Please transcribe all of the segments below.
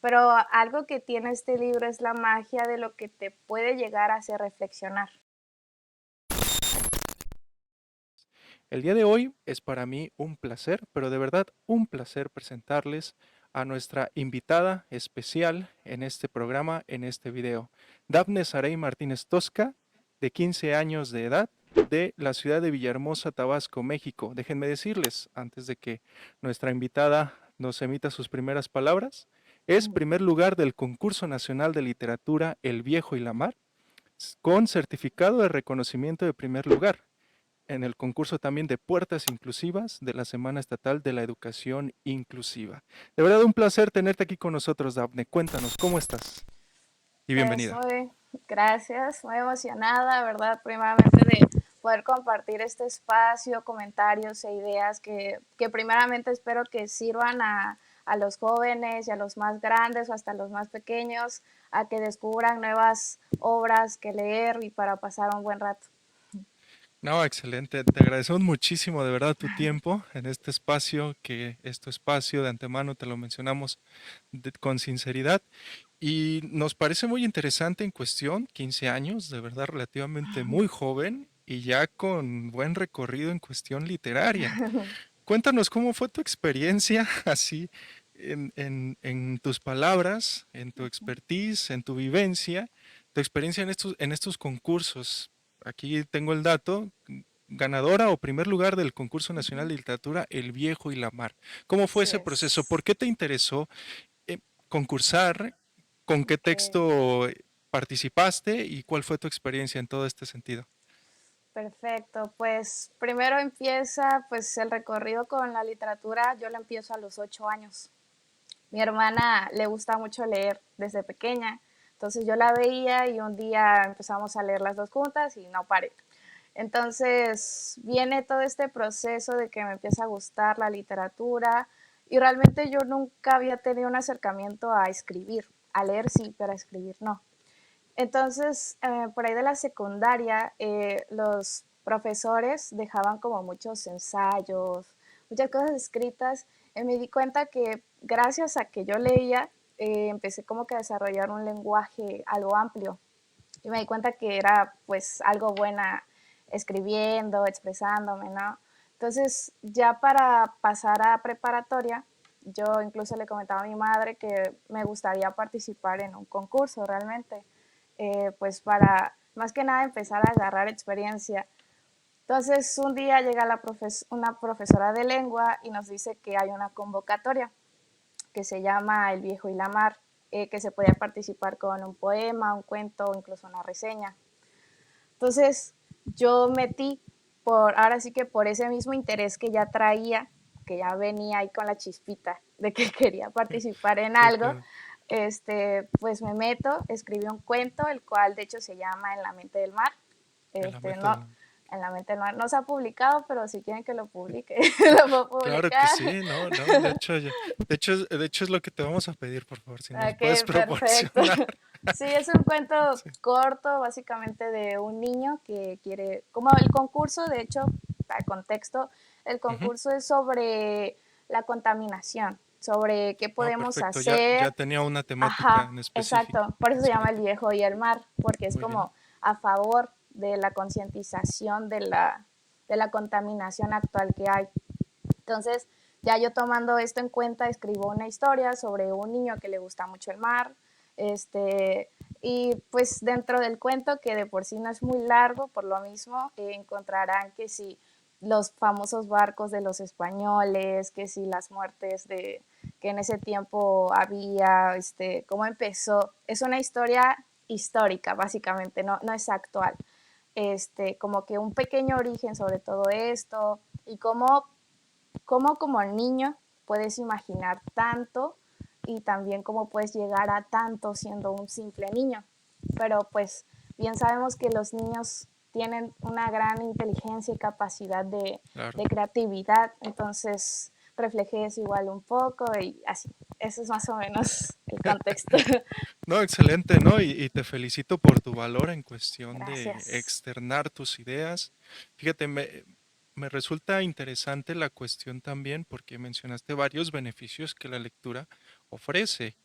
pero algo que tiene este libro es la magia de lo que te puede llegar a hacer reflexionar. El día de hoy es para mí un placer, pero de verdad un placer presentarles a nuestra invitada especial en este programa, en este video. Dafne Sarey Martínez Tosca, de 15 años de edad, de la ciudad de Villahermosa, Tabasco, México. Déjenme decirles, antes de que nuestra invitada nos emita sus primeras palabras, es primer lugar del Concurso Nacional de Literatura El Viejo y la Mar, con certificado de reconocimiento de primer lugar en el concurso también de Puertas Inclusivas de la Semana Estatal de la Educación Inclusiva. De verdad, un placer tenerte aquí con nosotros, Dafne. Cuéntanos, ¿cómo estás? Y Pues bienvenida. muy, gracias, muy emocionada, ¿verdad? Primeramente de poder compartir este espacio, comentarios e ideas que primeramente espero que sirvan a los jóvenes y a los más grandes o hasta los más pequeños a que descubran nuevas obras que leer y para pasar un buen rato. No, excelente. Te agradecemos muchísimo de verdad tu tiempo en este espacio, que es tu espacio de antemano, te lo mencionamos con sinceridad. Y nos parece muy interesante en cuestión, 15 años, de verdad relativamente muy joven y ya con buen recorrido en cuestión literaria. Cuéntanos cómo fue tu experiencia así en tus palabras, en tu expertise, en tu vivencia, tu experiencia en estos concursos. Aquí tengo el dato, ganadora o primer lugar del concurso nacional de literatura El Viejo y la Mar. ¿Cómo fue Así ese proceso? es. ¿Por qué te interesó concursar? ¿Con qué Ok. texto participaste y cuál fue tu experiencia en todo este sentido? Perfecto, pues primero empieza pues el recorrido con la literatura, yo la empiezo a los 8 años. Mi hermana le gusta mucho leer desde pequeña, entonces yo la veía y un día empezamos a leer las dos juntas y no paré. Entonces viene todo este proceso de que me empieza a gustar la literatura y realmente yo nunca había tenido un acercamiento a escribir, a leer sí, pero a escribir no. Entonces, por ahí de la secundaria, los profesores dejaban como muchos ensayos, muchas cosas escritas, y me di cuenta que gracias a que yo leía, empecé como que a desarrollar un lenguaje algo amplio, y me di cuenta que era pues algo buena escribiendo, expresándome, ¿no? Entonces, ya para pasar a preparatoria, yo incluso le comentaba a mi madre que me gustaría participar en un concurso realmente, pues para más que nada empezar a agarrar experiencia. Entonces un día llega una profesora de lengua y nos dice que hay una convocatoria que se llama El Viejo y la Mar, que se podía participar con un poema, un cuento o incluso una reseña. Entonces yo metí ahora sí que por ese mismo interés que ya traía, que ya venía ahí con la chispita de que quería participar en Sí, algo, claro. pues me meto, escribí un cuento, el cual de hecho se llama En la mente del mar. En la mente No, del... en la mente del mar no se ha publicado, pero si quieren que lo publique, lo puedo Claro que publicar. sí, no, no, de hecho, de hecho es lo que te vamos a pedir, por favor, si nos puedes Ok, perfecto. proporcionar. Sí, es un cuento Sí. corto, básicamente de un niño que quiere, como el concurso, de hecho, para contexto, el Ujú. concurso es sobre la contaminación, sobre qué Ah, podemos perfecto, ya hacer. tenía una temática Ajá, en específico. exacto. Por eso se llama El Excelente, Viejo y el Mar, porque es muy bien. como a favor de la concientización de la contaminación actual que hay. Entonces, ya yo tomando esto en cuenta, escribo una historia sobre un niño que le gusta mucho el mar, y pues dentro del cuento, que de por sí no es muy largo, por lo mismo, encontrarán que si los famosos barcos de los españoles, que si las muertes de que en ese tiempo había, cómo empezó, es una historia histórica, básicamente, no es actual. Como que un pequeño origen sobre todo esto y cómo como niño puedes imaginar tanto y también cómo puedes llegar a tanto siendo un simple niño. Pero pues bien sabemos que los niños tienen una gran inteligencia y capacidad Claro. de creatividad, entonces reflejé eso igual un poco y así. Eso es más o menos el contexto. No, excelente, ¿no? Y te felicito por tu valor en cuestión de Gracias. externar tus ideas. Fíjate, me resulta interesante la cuestión también porque mencionaste varios beneficios que la lectura ofrece.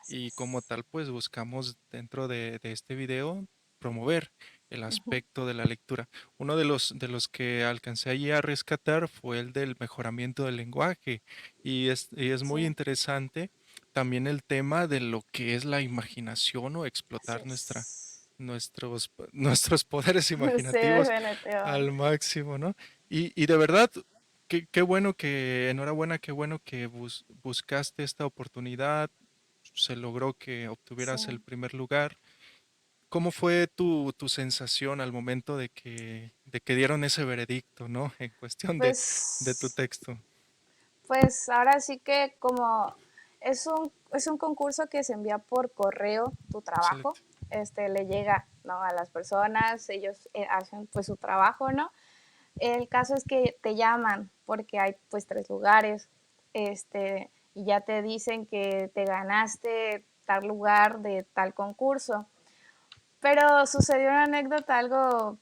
y como tal, pues buscamos dentro de este video promover el Ujú. aspecto de la lectura. Uno de los que alcancé allí a rescatar fue el del mejoramiento del lenguaje y es muy Sí, interesante también el tema de lo que es la imaginación o así explotar es. nuestros poderes Sí, imaginativos al definitivamente. máximo, ¿no? Y de verdad, qué bueno enhorabuena, qué bueno que buscaste esta oportunidad, se logró que Sí. obtuvieras el primer lugar. ¿Cómo fue tu sensación al momento de que dieron ese veredicto, ¿no? En cuestión de tu Pues, texto. pues ahora sí que como es un concurso que se envía por correo tu trabajo, Excelente. le llega, ¿no? A las personas, ellos hacen pues su trabajo, ¿no? El caso es que te llaman porque hay pues 3 lugares, y ya te dicen que te ganaste tal lugar de tal concurso. Pero sucedió una anécdota algo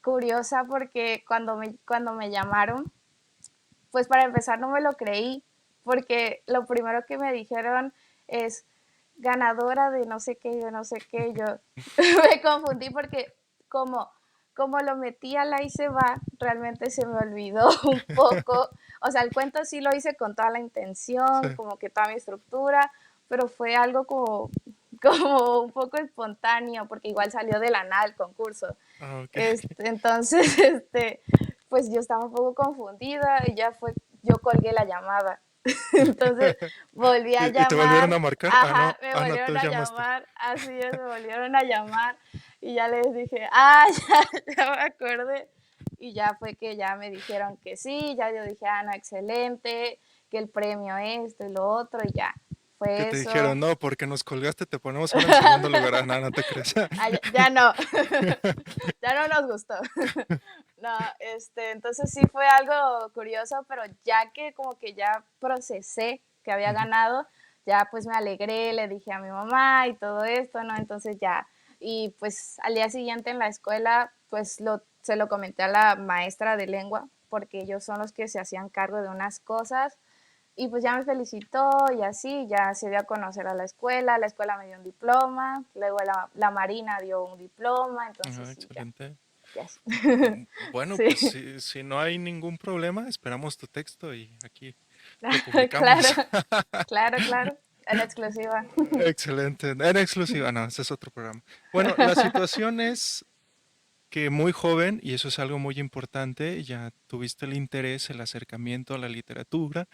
curiosa porque cuando me llamaron, pues para empezar no me lo creí, porque lo primero que me dijeron es ganadora de no sé qué, de no sé qué, yo me confundí porque como, como lo metí a la y se va, realmente se me olvidó un poco, o sea, el cuento sí lo hice con toda la intención, Sí. como que toda mi estructura, pero fue algo como un poco espontáneo, porque igual salió de la nada el concurso. Ah, ok, ok. Entonces, pues yo estaba un poco confundida y ya fue, yo colgué la llamada. Entonces volví a ¿Y te volvieron llamar, a marcar? ajá, me Ah, no, tú volvieron a llamaste. llamar, así es, me volvieron a llamar y ya les dije, ya me acordé. Y ya fue que ya me dijeron que sí, ya yo dije, no, excelente, que el premio esto y lo otro, y ya, Que fue te eso. dijeron, no, porque nos colgaste, te ponemos ahora en segundo lugar. Ah, no, no te crees. Ya no, ya no nos gustó. No, entonces sí fue algo curioso, pero ya que como que ya procesé que había Ujú. ganado, ya pues me alegré, le dije a mi mamá y todo esto, ¿no? Entonces ya, y pues al día siguiente en la escuela, pues se lo comenté a la maestra de lengua, porque ellos son los que se hacían cargo de unas cosas, y pues ya me felicitó y así, ya se dio a conocer a la escuela me dio un diploma, luego la Marina dio un diploma, entonces Ajá, sí, ya, excelente. ya. Bueno, pues Sí. si no hay ningún problema, esperamos tu texto y aquí lo Claro, publicamos. claro, claro, en exclusiva. Excelente. En exclusiva, no, ese es otro programa. Bueno, la situación es que muy joven, y eso es algo muy importante, ya tuviste el interés, el acercamiento a la literatura,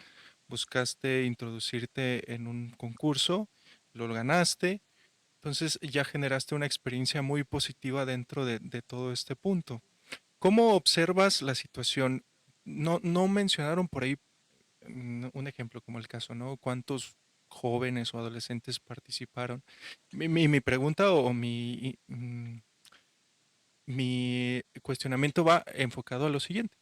buscaste introducirte en un concurso, lo ganaste, entonces ya generaste una experiencia muy positiva dentro de todo este punto. ¿Cómo observas la situación? No mencionaron por ahí un ejemplo como el caso, ¿no? ¿Cuántos jóvenes o adolescentes participaron? Mi pregunta o mi cuestionamiento va enfocado a lo siguiente.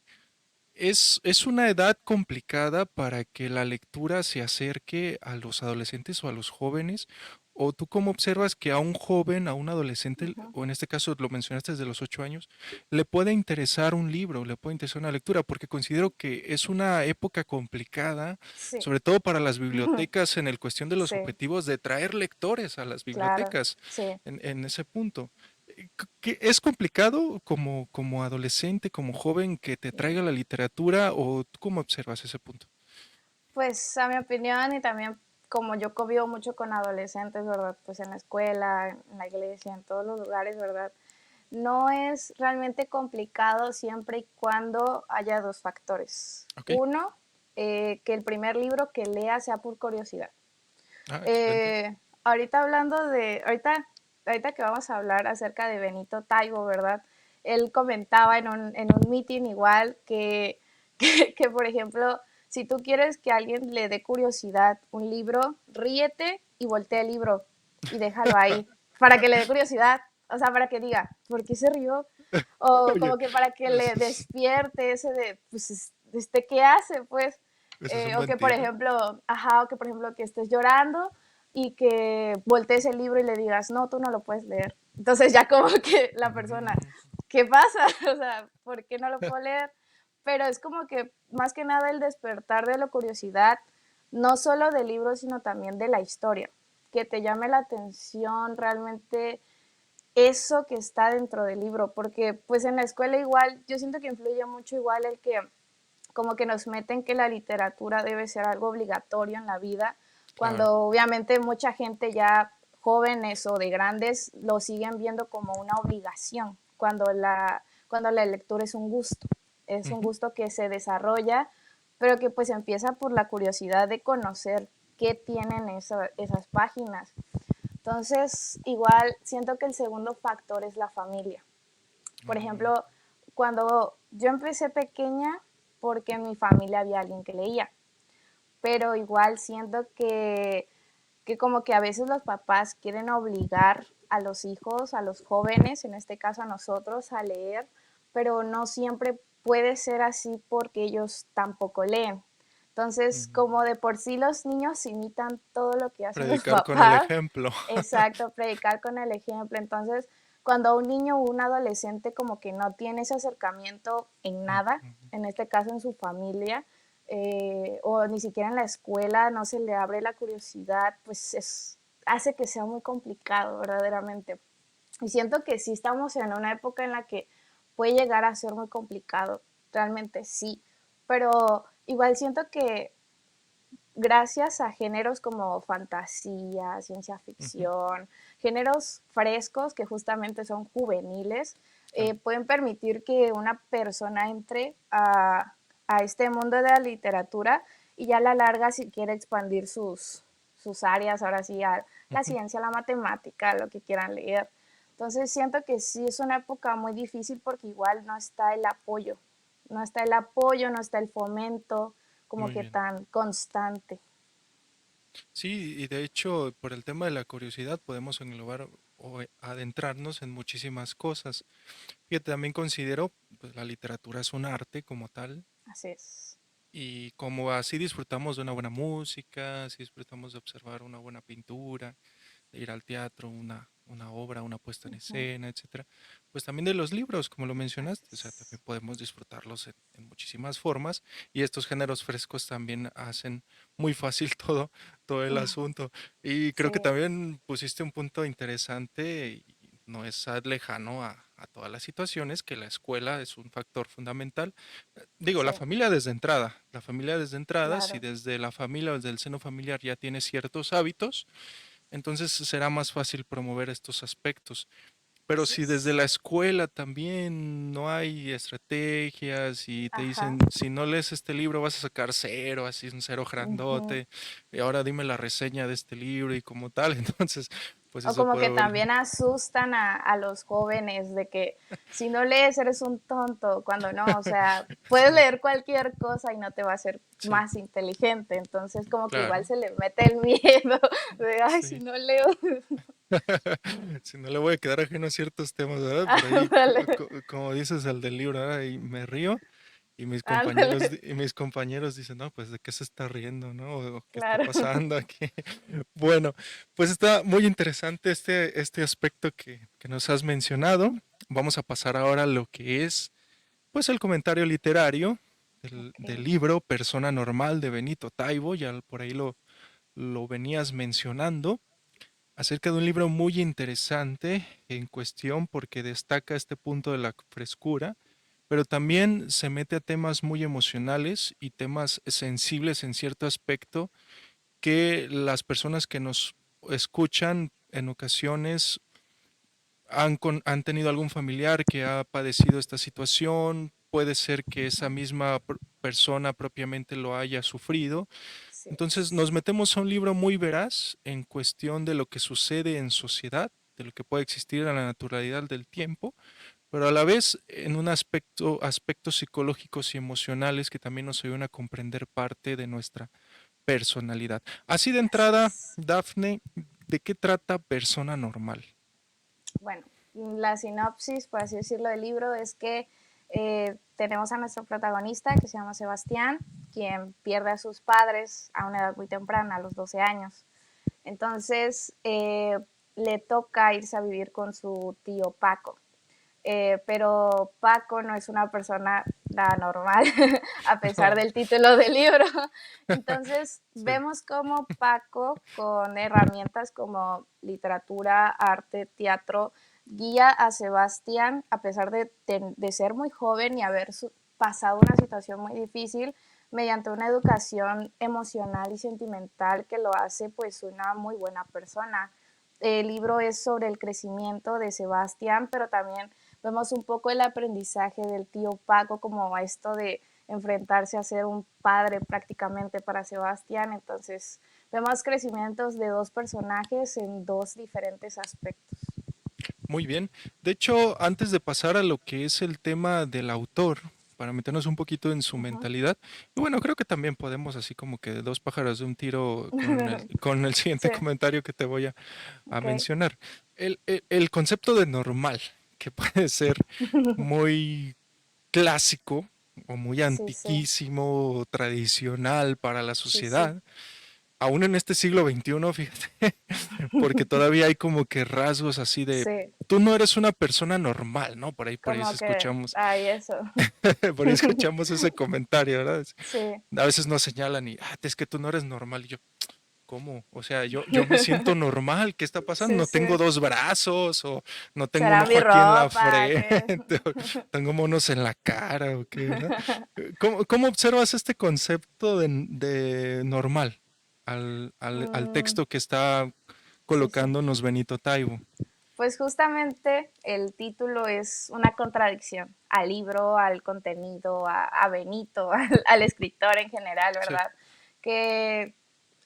¿Es una edad complicada para que la lectura se acerque a los adolescentes o a los jóvenes? ¿O tú cómo observas que a un joven, a un adolescente, Ujú. o en este caso lo mencionaste desde los 8 años, le puede interesar un libro, le puede interesar una lectura? Porque considero que es una época complicada, Sí, sobre todo para las bibliotecas en el cuestión de los sí, objetivos de traer lectores a las claro, bibliotecas sí. en ese punto. ¿Es complicado como adolescente, como joven, que te traiga la literatura o tú cómo observas ese punto? Pues a mi opinión y también como yo convivo mucho con adolescentes, ¿verdad? Pues en la escuela, en la iglesia, en todos los lugares, ¿verdad? No es realmente complicado siempre y cuando haya dos factores. Ok. Uno, que el primer libro que lea sea por curiosidad. Ah, excelente. Eh, ahorita que vamos a hablar acerca de Benito Taibo, ¿verdad? Él comentaba en un meeting igual que, por ejemplo, si tú quieres que alguien le dé curiosidad un libro, ríete y voltea el libro y déjalo ahí para que le dé curiosidad, o sea, para que diga, ¿por qué se rió? O Oye, como que para que le ese es, despierte ese de, pues, ¿qué hace? Pues, ese es un o buen que por tip, ¿eh? ejemplo, ajá, o que por ejemplo que estés llorando y que voltees el libro y le digas, no, tú no lo puedes leer. Entonces ya como que la persona, Mm. ¿qué pasa? O sea, ¿por qué no lo puedo leer? Pero es como que más que nada el despertar de la curiosidad, no solo del libro, sino también de la historia. que te llame la atención realmente eso que está dentro del libro, porque pues en la escuela igual, yo siento que influye mucho igual el que como que nos meten que la literatura debe ser algo obligatorio en la vida, Claro. cuando obviamente mucha gente ya jóvenes o de grandes lo siguen viendo como una obligación, cuando la lectura es un Ujú. gusto que se desarrolla, pero que pues empieza por la curiosidad de conocer qué tienen esas páginas. Entonces, igual siento que el segundo factor es la familia. Por Mm, ejemplo, cuando yo empecé pequeña, porque en mi familia había alguien que leía, pero igual siento que como que a veces los papás quieren obligar a los hijos, a los jóvenes, en este caso a nosotros, a leer, pero no siempre puede ser así porque ellos tampoco leen. Entonces, mm. como de por sí los niños imitan todo lo que hacen los Predicar con el papás, ejemplo. exacto, predicar con el ejemplo. Entonces, cuando un niño o un adolescente como que no tiene ese acercamiento en nada, Ujú. en este caso en su familia, o ni siquiera en la escuela no se le abre la curiosidad, pues hace que sea muy complicado verdaderamente. Y siento que sí estamos en una época en la que puede llegar a ser muy complicado, realmente sí, pero igual siento que gracias a géneros como fantasía, ciencia Ujú. ficción, géneros frescos que justamente son juveniles, Claro. pueden permitir que una persona entre a este mundo de la literatura y ya a la larga si quiere expandir sus áreas, ahora sí, a la Ujú. ciencia, la matemática, lo que quieran leer. Entonces siento que sí es una época muy difícil porque igual no está el apoyo, no está el fomento como Muy que bien. tan constante. Sí, y de hecho, por el tema de la curiosidad podemos englobar o adentrarnos en muchísimas cosas. Fíjate, también considero, pues la literatura es un arte como tal, Así es. y como así disfrutamos de una buena música, así disfrutamos de observar una buena pintura, de ir al teatro, una obra, una puesta en Ujú. escena, etcétera, pues también de los libros, como lo Así mencionaste, o sea, también es. podemos disfrutarlos en muchísimas formas, y estos géneros frescos también hacen muy fácil todo el asunto. Y creo que Sí, también pusiste un punto interesante y no es lejano a todas las situaciones, que la escuela es un factor fundamental. Digo, sí, la familia desde entrada, si claro. desde la familia o desde el seno familiar ya tiene ciertos hábitos, entonces será más fácil promover estos aspectos. Pero Así si desde es. la escuela también no hay estrategias y te Ajá. dicen, si no lees este libro vas a sacar cero, así un cero Ujú. grandote, y ahora dime la reseña de este libro y como tal, entonces, pues O eso como puede que haber. también asustan a los jóvenes de que si no lees eres un tonto, cuando no, o sea, puedes Sí, leer cualquier cosa y no te va a hacer sí, más inteligente. Entonces como que igual claro, se le mete el miedo de, ay, si sí. no leo, Si no le voy a quedar ajeno a ciertos temas, ¿verdad? Por ahí, ándale, como dices al del libro, ¿verdad? Y me río. ándale, Y mis compañeros dicen, no, pues de qué se está riendo, ¿no? O qué está claro. pasando aquí. Bueno, pues está muy interesante este aspecto que nos has mencionado. Vamos a pasar ahora a lo que es, pues, el comentario literario del Ok, libro Persona Normal de Benito Taibo. Ya por ahí lo venías mencionando, acerca de un libro muy interesante en cuestión porque destaca este punto de la frescura, pero también se mete a temas muy emocionales y temas sensibles en cierto aspecto que las personas que nos escuchan en ocasiones han tenido algún familiar que ha padecido esta situación, puede ser que esa misma persona propiamente lo haya sufrido. así Entonces es. nos metemos a un libro muy veraz en cuestión de lo que sucede en sociedad, de lo que puede existir en la naturalidad del tiempo, pero a la vez en un aspectos psicológicos y emocionales que también nos ayudan a comprender parte de nuestra personalidad. Así de Así entrada, es. Dafne, ¿de qué trata Persona Normal? Bueno, la sinopsis, por así decirlo, del libro es que tenemos a nuestro protagonista que se llama Sebastián, quien pierde a sus padres a una edad muy temprana, a los 12 años. Entonces le toca irse a vivir con su tío Paco. Pero Paco no es una persona nada normal, a pesar No, del título del libro. Entonces, sí, vemos cómo Paco, con herramientas como literatura, arte, teatro, guía a Sebastián, a pesar de ser muy joven y haber pasado una situación muy difícil, mediante una educación emocional y sentimental que lo hace pues una muy buena persona. El libro es sobre el crecimiento de Sebastián, pero también vemos un poco el aprendizaje del tío Paco como a esto de enfrentarse a ser un padre prácticamente para Sebastián. Entonces vemos crecimientos de dos personajes en dos diferentes aspectos. muy bien. De hecho, antes de pasar a lo que es el tema del autor, para meternos un poquito en su Uh-huh. mentalidad, y bueno, creo que también podemos así como que dos pájaros de un tiro con el siguiente Sí, comentario que te voy a ok. mencionar. El concepto de normal, que puede ser muy clásico o muy Sí, sí, antiquísimo o tradicional para la sí, sí. sociedad, aún en este siglo XXI, fíjate, porque todavía hay como que rasgos así de, Sí, tú no eres una persona normal, ¿no? Por ahí como sí que, escuchamos, ay, eso. por ahí escuchamos ese comentario, ¿verdad? Sí, A veces nos señalan y, es que tú no eres normal. Y yo, ¿cómo? O sea, yo me siento normal, ¿qué está pasando? sí, No tengo sí. dos brazos, o no tengo un Será ojo mi aquí en la ropa, frente, ¿qué? o tengo monos en la cara, o qué, ¿verdad? ¿Cómo observas este concepto de normal al Mm, texto que está sí, sí. colocándonos Benito Taibo? Pues justamente el título es una contradicción al libro, al contenido, a Benito, al escritor en general, Sí, ¿verdad? Que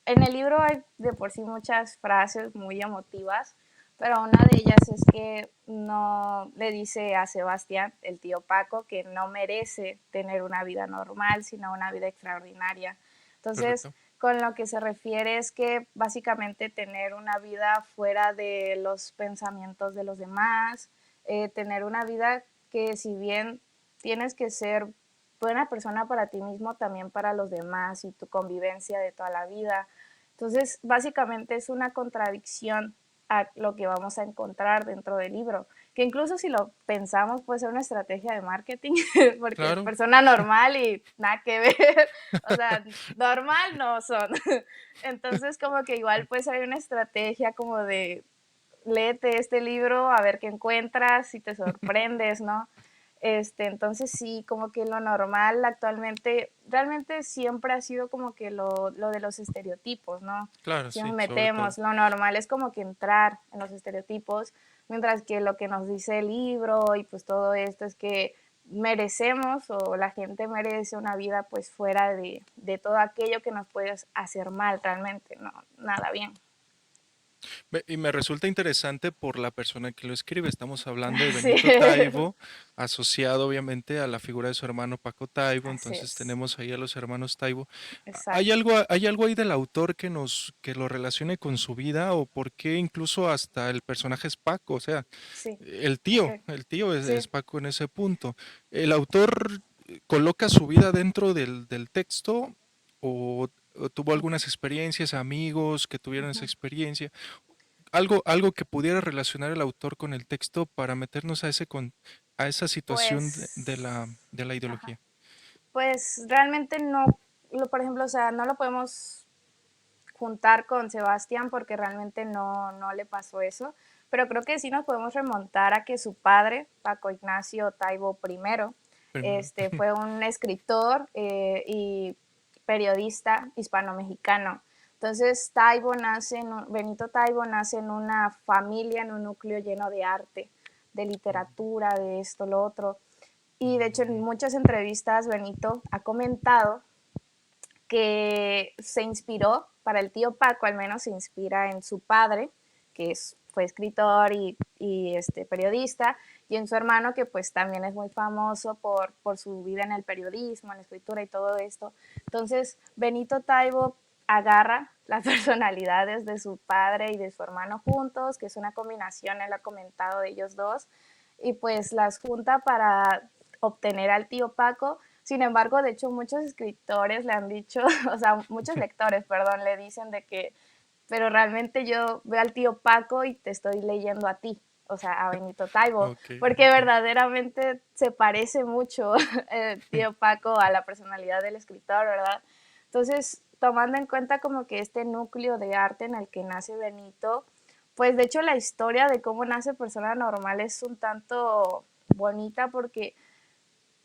en el libro hay de por sí muchas frases muy emotivas, pero una de ellas es que no le dice a Sebastián, el tío Paco, que no merece tener una vida normal, sino una vida extraordinaria. Entonces, correcto. con lo que se refiere es que básicamente tener una vida fuera de los pensamientos de los demás, tener una vida que si bien tienes que ser buena persona para ti mismo, también para los demás y tu convivencia de toda la vida. Entonces, básicamente es una contradicción a lo que vamos a encontrar dentro del libro, que incluso si lo pensamos puede ser una estrategia de marketing, porque Claro. persona normal y nada que ver, o sea, normal no son. Entonces, como que igual puede ser una estrategia como de léete este libro a ver qué encuentras, si te sorprendes, ¿no? Entonces sí, como que lo normal actualmente, realmente siempre ha sido como que lo de los estereotipos, ¿no? Claro, Si nos sí, sobre todo. metemos, lo normal es como que entrar en los estereotipos, mientras que lo que nos dice el libro y pues todo esto es que merecemos o la gente merece una vida pues fuera de todo aquello que nos puede hacer mal realmente, no, nada bien. Y me resulta interesante por la persona que lo escribe. Estamos hablando de Sí, Benito Taibo, asociado obviamente a la figura de su hermano Paco Taibo. así Entonces es, tenemos ahí a los hermanos Taibo. exacto. Hay algo ahí del autor que lo relacione con su vida o por qué incluso hasta el personaje es Paco? O sea, Sí, ok, el tío es sí. Paco en ese punto. ¿El autor coloca su vida dentro del texto o tuvo algunas experiencias, amigos que tuvieron esa Ujú. experiencia? Algo que pudiera relacionar el autor con el texto para meternos a esa situación de la Ajá. ideología. Pues realmente no, por ejemplo, o sea, no lo podemos juntar con Sebastián porque realmente no le pasó eso, pero creo que sí nos podemos remontar a que su padre, Paco Ignacio Taibo I, Primero. fue un escritor y periodista hispano-mexicano. Entonces, Benito Taibo nace en una familia, en un núcleo lleno de arte, de literatura, de esto, lo otro. Y de hecho, en muchas entrevistas, Benito ha comentado que se inspiró, para el tío Paco al menos, se inspira en su padre, que fue escritor y periodista, y en su hermano, que pues también es muy famoso por su vida en el periodismo, en la escritura y todo esto. Entonces, Benito Taibo agarra las personalidades de su padre y de su hermano juntos, que es una combinación, él ha comentado de ellos dos, y pues las junta para obtener al tío Paco. Sin embargo, de hecho, muchos escritores le han dicho, o sea, muchos lectores, perdón, le dicen de que, pero realmente yo veo al tío Paco y te estoy leyendo a ti. o sea, a Benito Taibo, Ok, porque ok. verdaderamente se parece mucho el tío Paco a la personalidad del escritor, ¿verdad? Entonces, tomando en cuenta como que este núcleo de arte en el que nace Benito, pues de hecho la historia de cómo nace Persona Normal es un tanto bonita porque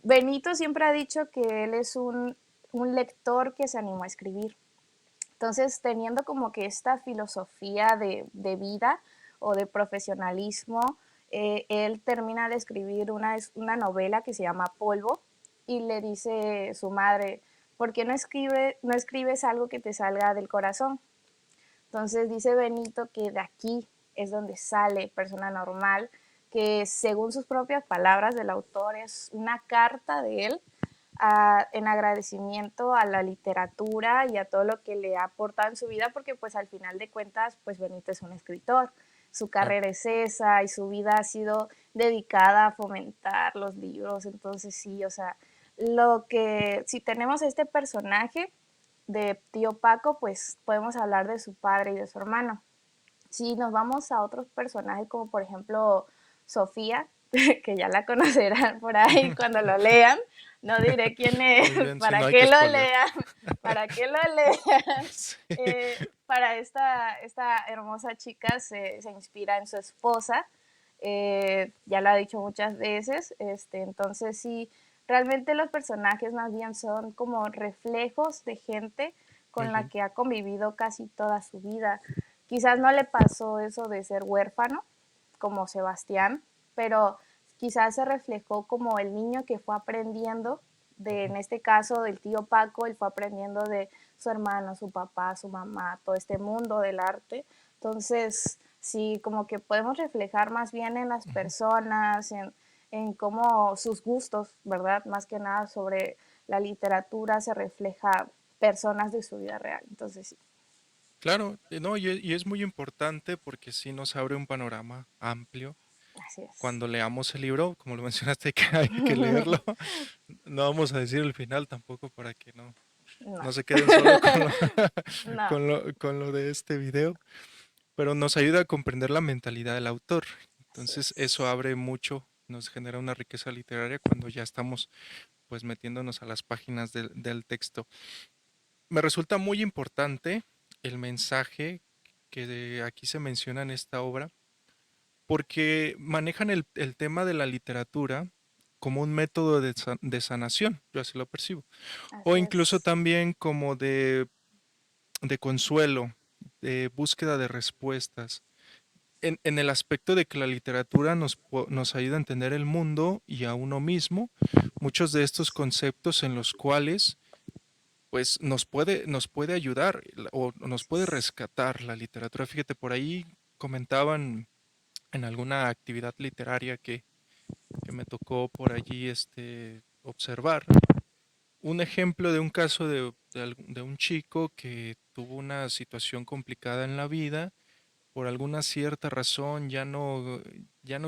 Benito siempre ha dicho que él es un lector que se animó a escribir. Entonces, teniendo como que esta filosofía de vida o de profesionalismo, él termina de escribir una novela que se llama Polvo y le dice su madre, ¿por qué no escribes algo que te salga del corazón? Entonces dice Benito que de aquí es donde sale Persona Normal, que según sus propias palabras del autor es una carta de él en agradecimiento a la literatura y a todo lo que le ha aportado en su vida, porque pues al final de cuentas, pues Benito es un escritor. Su Claro. carrera es esa y su vida ha sido dedicada a fomentar los libros. Entonces sí, o sea, lo que si tenemos este personaje de tío Paco, pues podemos hablar de su padre y de su hermano. Si nos vamos a otros personajes como por ejemplo Sofía, que ya la conocerán por ahí cuando lo lean, no diré quién es, Muy bien, si no para hay que que lo spoilear. lean, para que lo lean. Sí. Para esta hermosa chica se inspira en su esposa, ya lo ha dicho muchas veces, entonces sí, realmente los personajes más bien son como reflejos de gente Muy con la bien. que ha convivido casi toda su vida. Quizás no le pasó eso de ser huérfano, como Sebastián, pero quizás se reflejó como el niño que fue aprendiendo de, Ujú. en este caso, del tío Paco, él fue aprendiendo de su hermano, su papá, su mamá, todo este mundo del arte. Entonces, sí, como que podemos reflejar más bien en las Ujú. personas, en cómo sus gustos, ¿verdad? Más que nada sobre la literatura se refleja personas de su vida real. Entonces, sí, Claro, no, y es muy importante porque sí nos abre un panorama amplio. así es. Cuando leamos el libro, como lo mencionaste, hay que leerlo. No vamos a decir el final tampoco para que No, no se queden solo con no, con lo de este video, pero nos ayuda a comprender la mentalidad del autor. así Entonces, eso es. abre mucho, nos genera una riqueza literaria cuando ya estamos pues metiéndonos a las páginas del texto. Me resulta muy importante el mensaje que aquí se menciona en esta obra, porque manejan el tema de la literatura como un método de sanación, yo así lo percibo, o Así incluso es. también como de consuelo, de búsqueda de respuestas, en el aspecto de que la literatura nos ayuda a entender el mundo y a uno mismo, muchos de estos conceptos en los cuales pues nos puede ayudar o nos puede rescatar la literatura. Fíjate, por ahí comentaban en alguna actividad literaria que me tocó por allí observar un ejemplo de un caso de un chico que tuvo una situación complicada en la vida, por alguna cierta razón ya no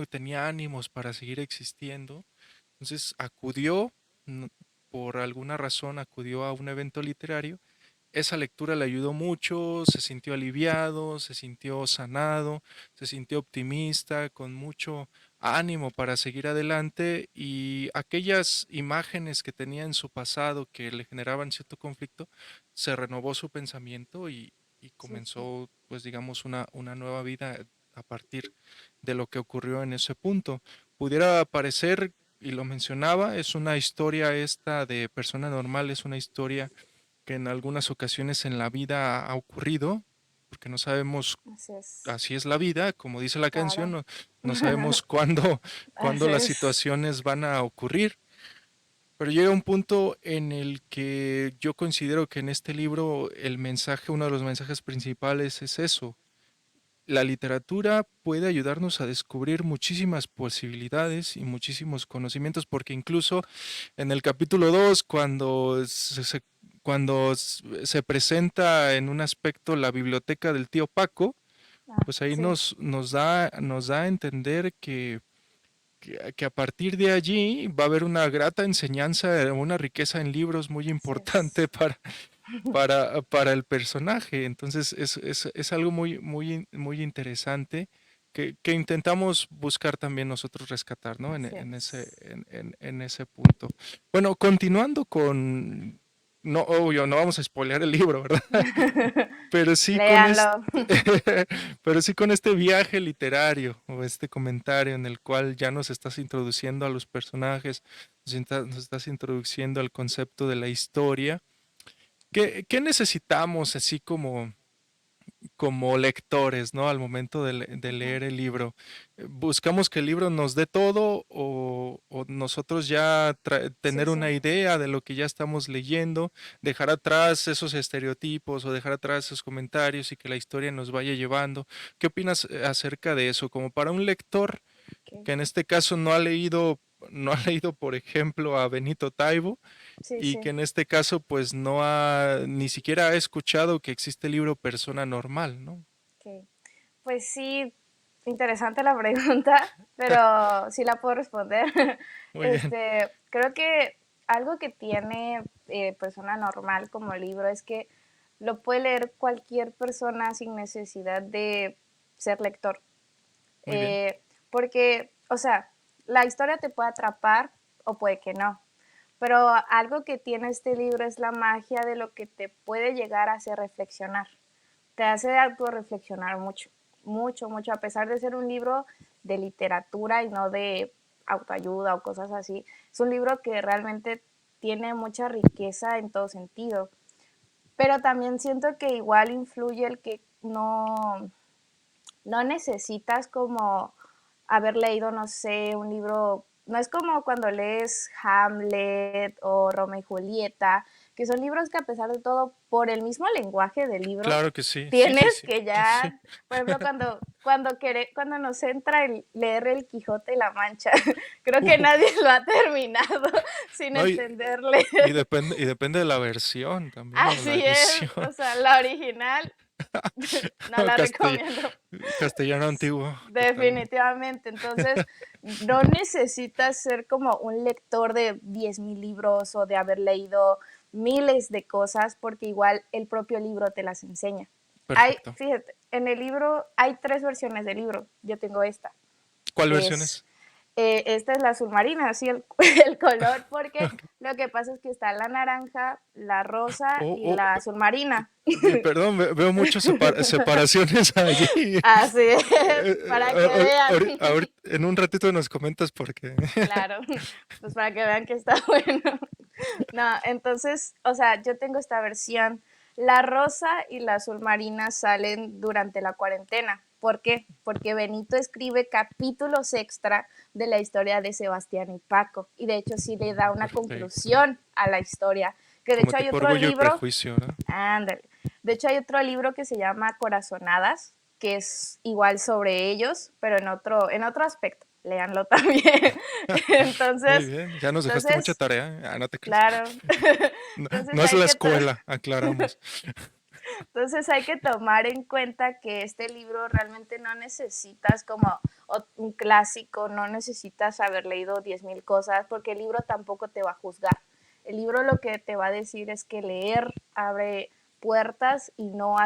tenía ánimos para seguir existiendo, entonces no- por alguna razón acudió a un evento literario. Esa lectura le ayudó mucho, se sintió aliviado, se sintió sanado, se sintió optimista, con mucho ánimo para seguir adelante, y aquellas imágenes que tenía en su pasado que le generaban cierto conflicto, se renovó su pensamiento y Sí, sí. comenzó, pues digamos, una nueva vida a partir de lo que ocurrió en ese punto. Pudiera parecer, y lo mencionaba, es una historia esta de Persona Normal, es una historia que en algunas ocasiones en la vida ha ocurrido, porque no sabemos, Así es. así es la vida, como dice la canción, Claro. no sabemos cuándo Así las es. situaciones van a ocurrir, pero llega un punto en el que yo considero que en este libro el mensaje, uno de los mensajes principales es eso. La literatura puede ayudarnos a descubrir muchísimas posibilidades y muchísimos conocimientos, porque incluso en el capítulo 2 cuando se presenta en un aspecto la biblioteca del tío Paco, Ah, pues ahí sí. nos da a entender que a partir de allí va a haber una grata enseñanza, una riqueza en libros muy Así importante es. para el personaje. Entonces es algo muy, muy, muy interesante que intentamos buscar también nosotros rescatar, ¿no? Así En ese, es. en ese punto. Bueno, continuando con, no, obvio, no vamos a spoilear el libro, ¿verdad? Pero sí con este, Léanlo. pero sí con este viaje literario o este comentario en el cual ya nos estás introduciendo a los personajes, nos estás introduciendo al concepto de la historia. ¿Qué necesitamos así como lectores, ¿no? Al momento de Ujú, leer el libro. ¿Buscamos que el libro nos dé todo o nosotros ya sí, tener sí. una idea de lo que ya estamos leyendo, dejar atrás esos estereotipos o dejar atrás esos comentarios y que la historia nos vaya llevando? ¿Qué opinas acerca de eso? Como para un lector Ok. que en este caso no ha leído, por ejemplo, a Benito Taibo, Sí, y sí. que en este caso pues ni siquiera ha escuchado que existe el libro Persona Normal, ¿no? Ok. Pues sí, interesante la pregunta, pero sí la puedo responder. Muy bien, Creo que algo que tiene persona normal como libro es que lo puede leer cualquier persona sin necesidad de ser lector. muy bien, Porque, o sea, la historia te puede atrapar o puede que no. Pero algo que tiene este libro es la magia de lo que te puede llegar a hacer reflexionar. Te hace autorreflexionar mucho, mucho, mucho, a pesar de ser un libro de literatura y no de autoayuda o cosas así. Es un libro que realmente tiene mucha riqueza en todo sentido. Pero también siento que igual influye el que no necesitas como haber leído, no sé, un libro, no es como cuando lees Hamlet o Romeo y Julieta, que son libros que a pesar de todo, por el mismo lenguaje del libro, claro que sí, sí, sí, tienes sí, que sí. ya, por ejemplo, cuando nos entra el leer el Quijote y la Mancha, creo que Uh, nadie lo ha terminado sin no, entenderle. y depende de la versión también o la Así es, edición. o sea, la original no la Castell- recomiendo. Castellano antiguo, totalmente. Definitivamente. Entonces, no necesitas ser como un lector de 10,000 libros o de haber leído miles de cosas, porque igual el propio libro te las enseña. Perfecto. Fíjate, en el libro hay tres versiones del libro. Yo tengo esta, ¿Cuál que versión es es? esta es la submarina, así el color, porque lo que pasa es que está la naranja, la rosa Oh, y oh, la submarina. perdón, veo muchas separaciones allí. Así es, para que vean. En un ratito nos comentas por qué. Claro, pues para que vean que está bueno. No, entonces, o sea, yo tengo esta versión. La rosa y la azul marina salen durante la cuarentena. ¿Por qué? Porque Benito escribe capítulos extra de la historia de Sebastián y Paco. Y de hecho sí le da una Perfecto. conclusión a la historia. Que de Como hecho hay tipo otro Orgullo y libro, Prejuicio, ¿no? ándale. De hecho hay otro libro que se llama Corazonadas, que es igual sobre ellos, pero en otro aspecto. Léanlo también. Muy Entonces, bien, ya nos dejaste mucha entonces, tarea, ¿eh? Ah, no te creas. claro. No, Entonces no es hay la que escuela, aclaramos. entonces hay que tomar en cuenta que este libro realmente no necesitas como un clásico, no necesitas haber leído 10,000 cosas, porque el libro tampoco te va a juzgar. El libro lo que te va a decir es que leer abre puertas y no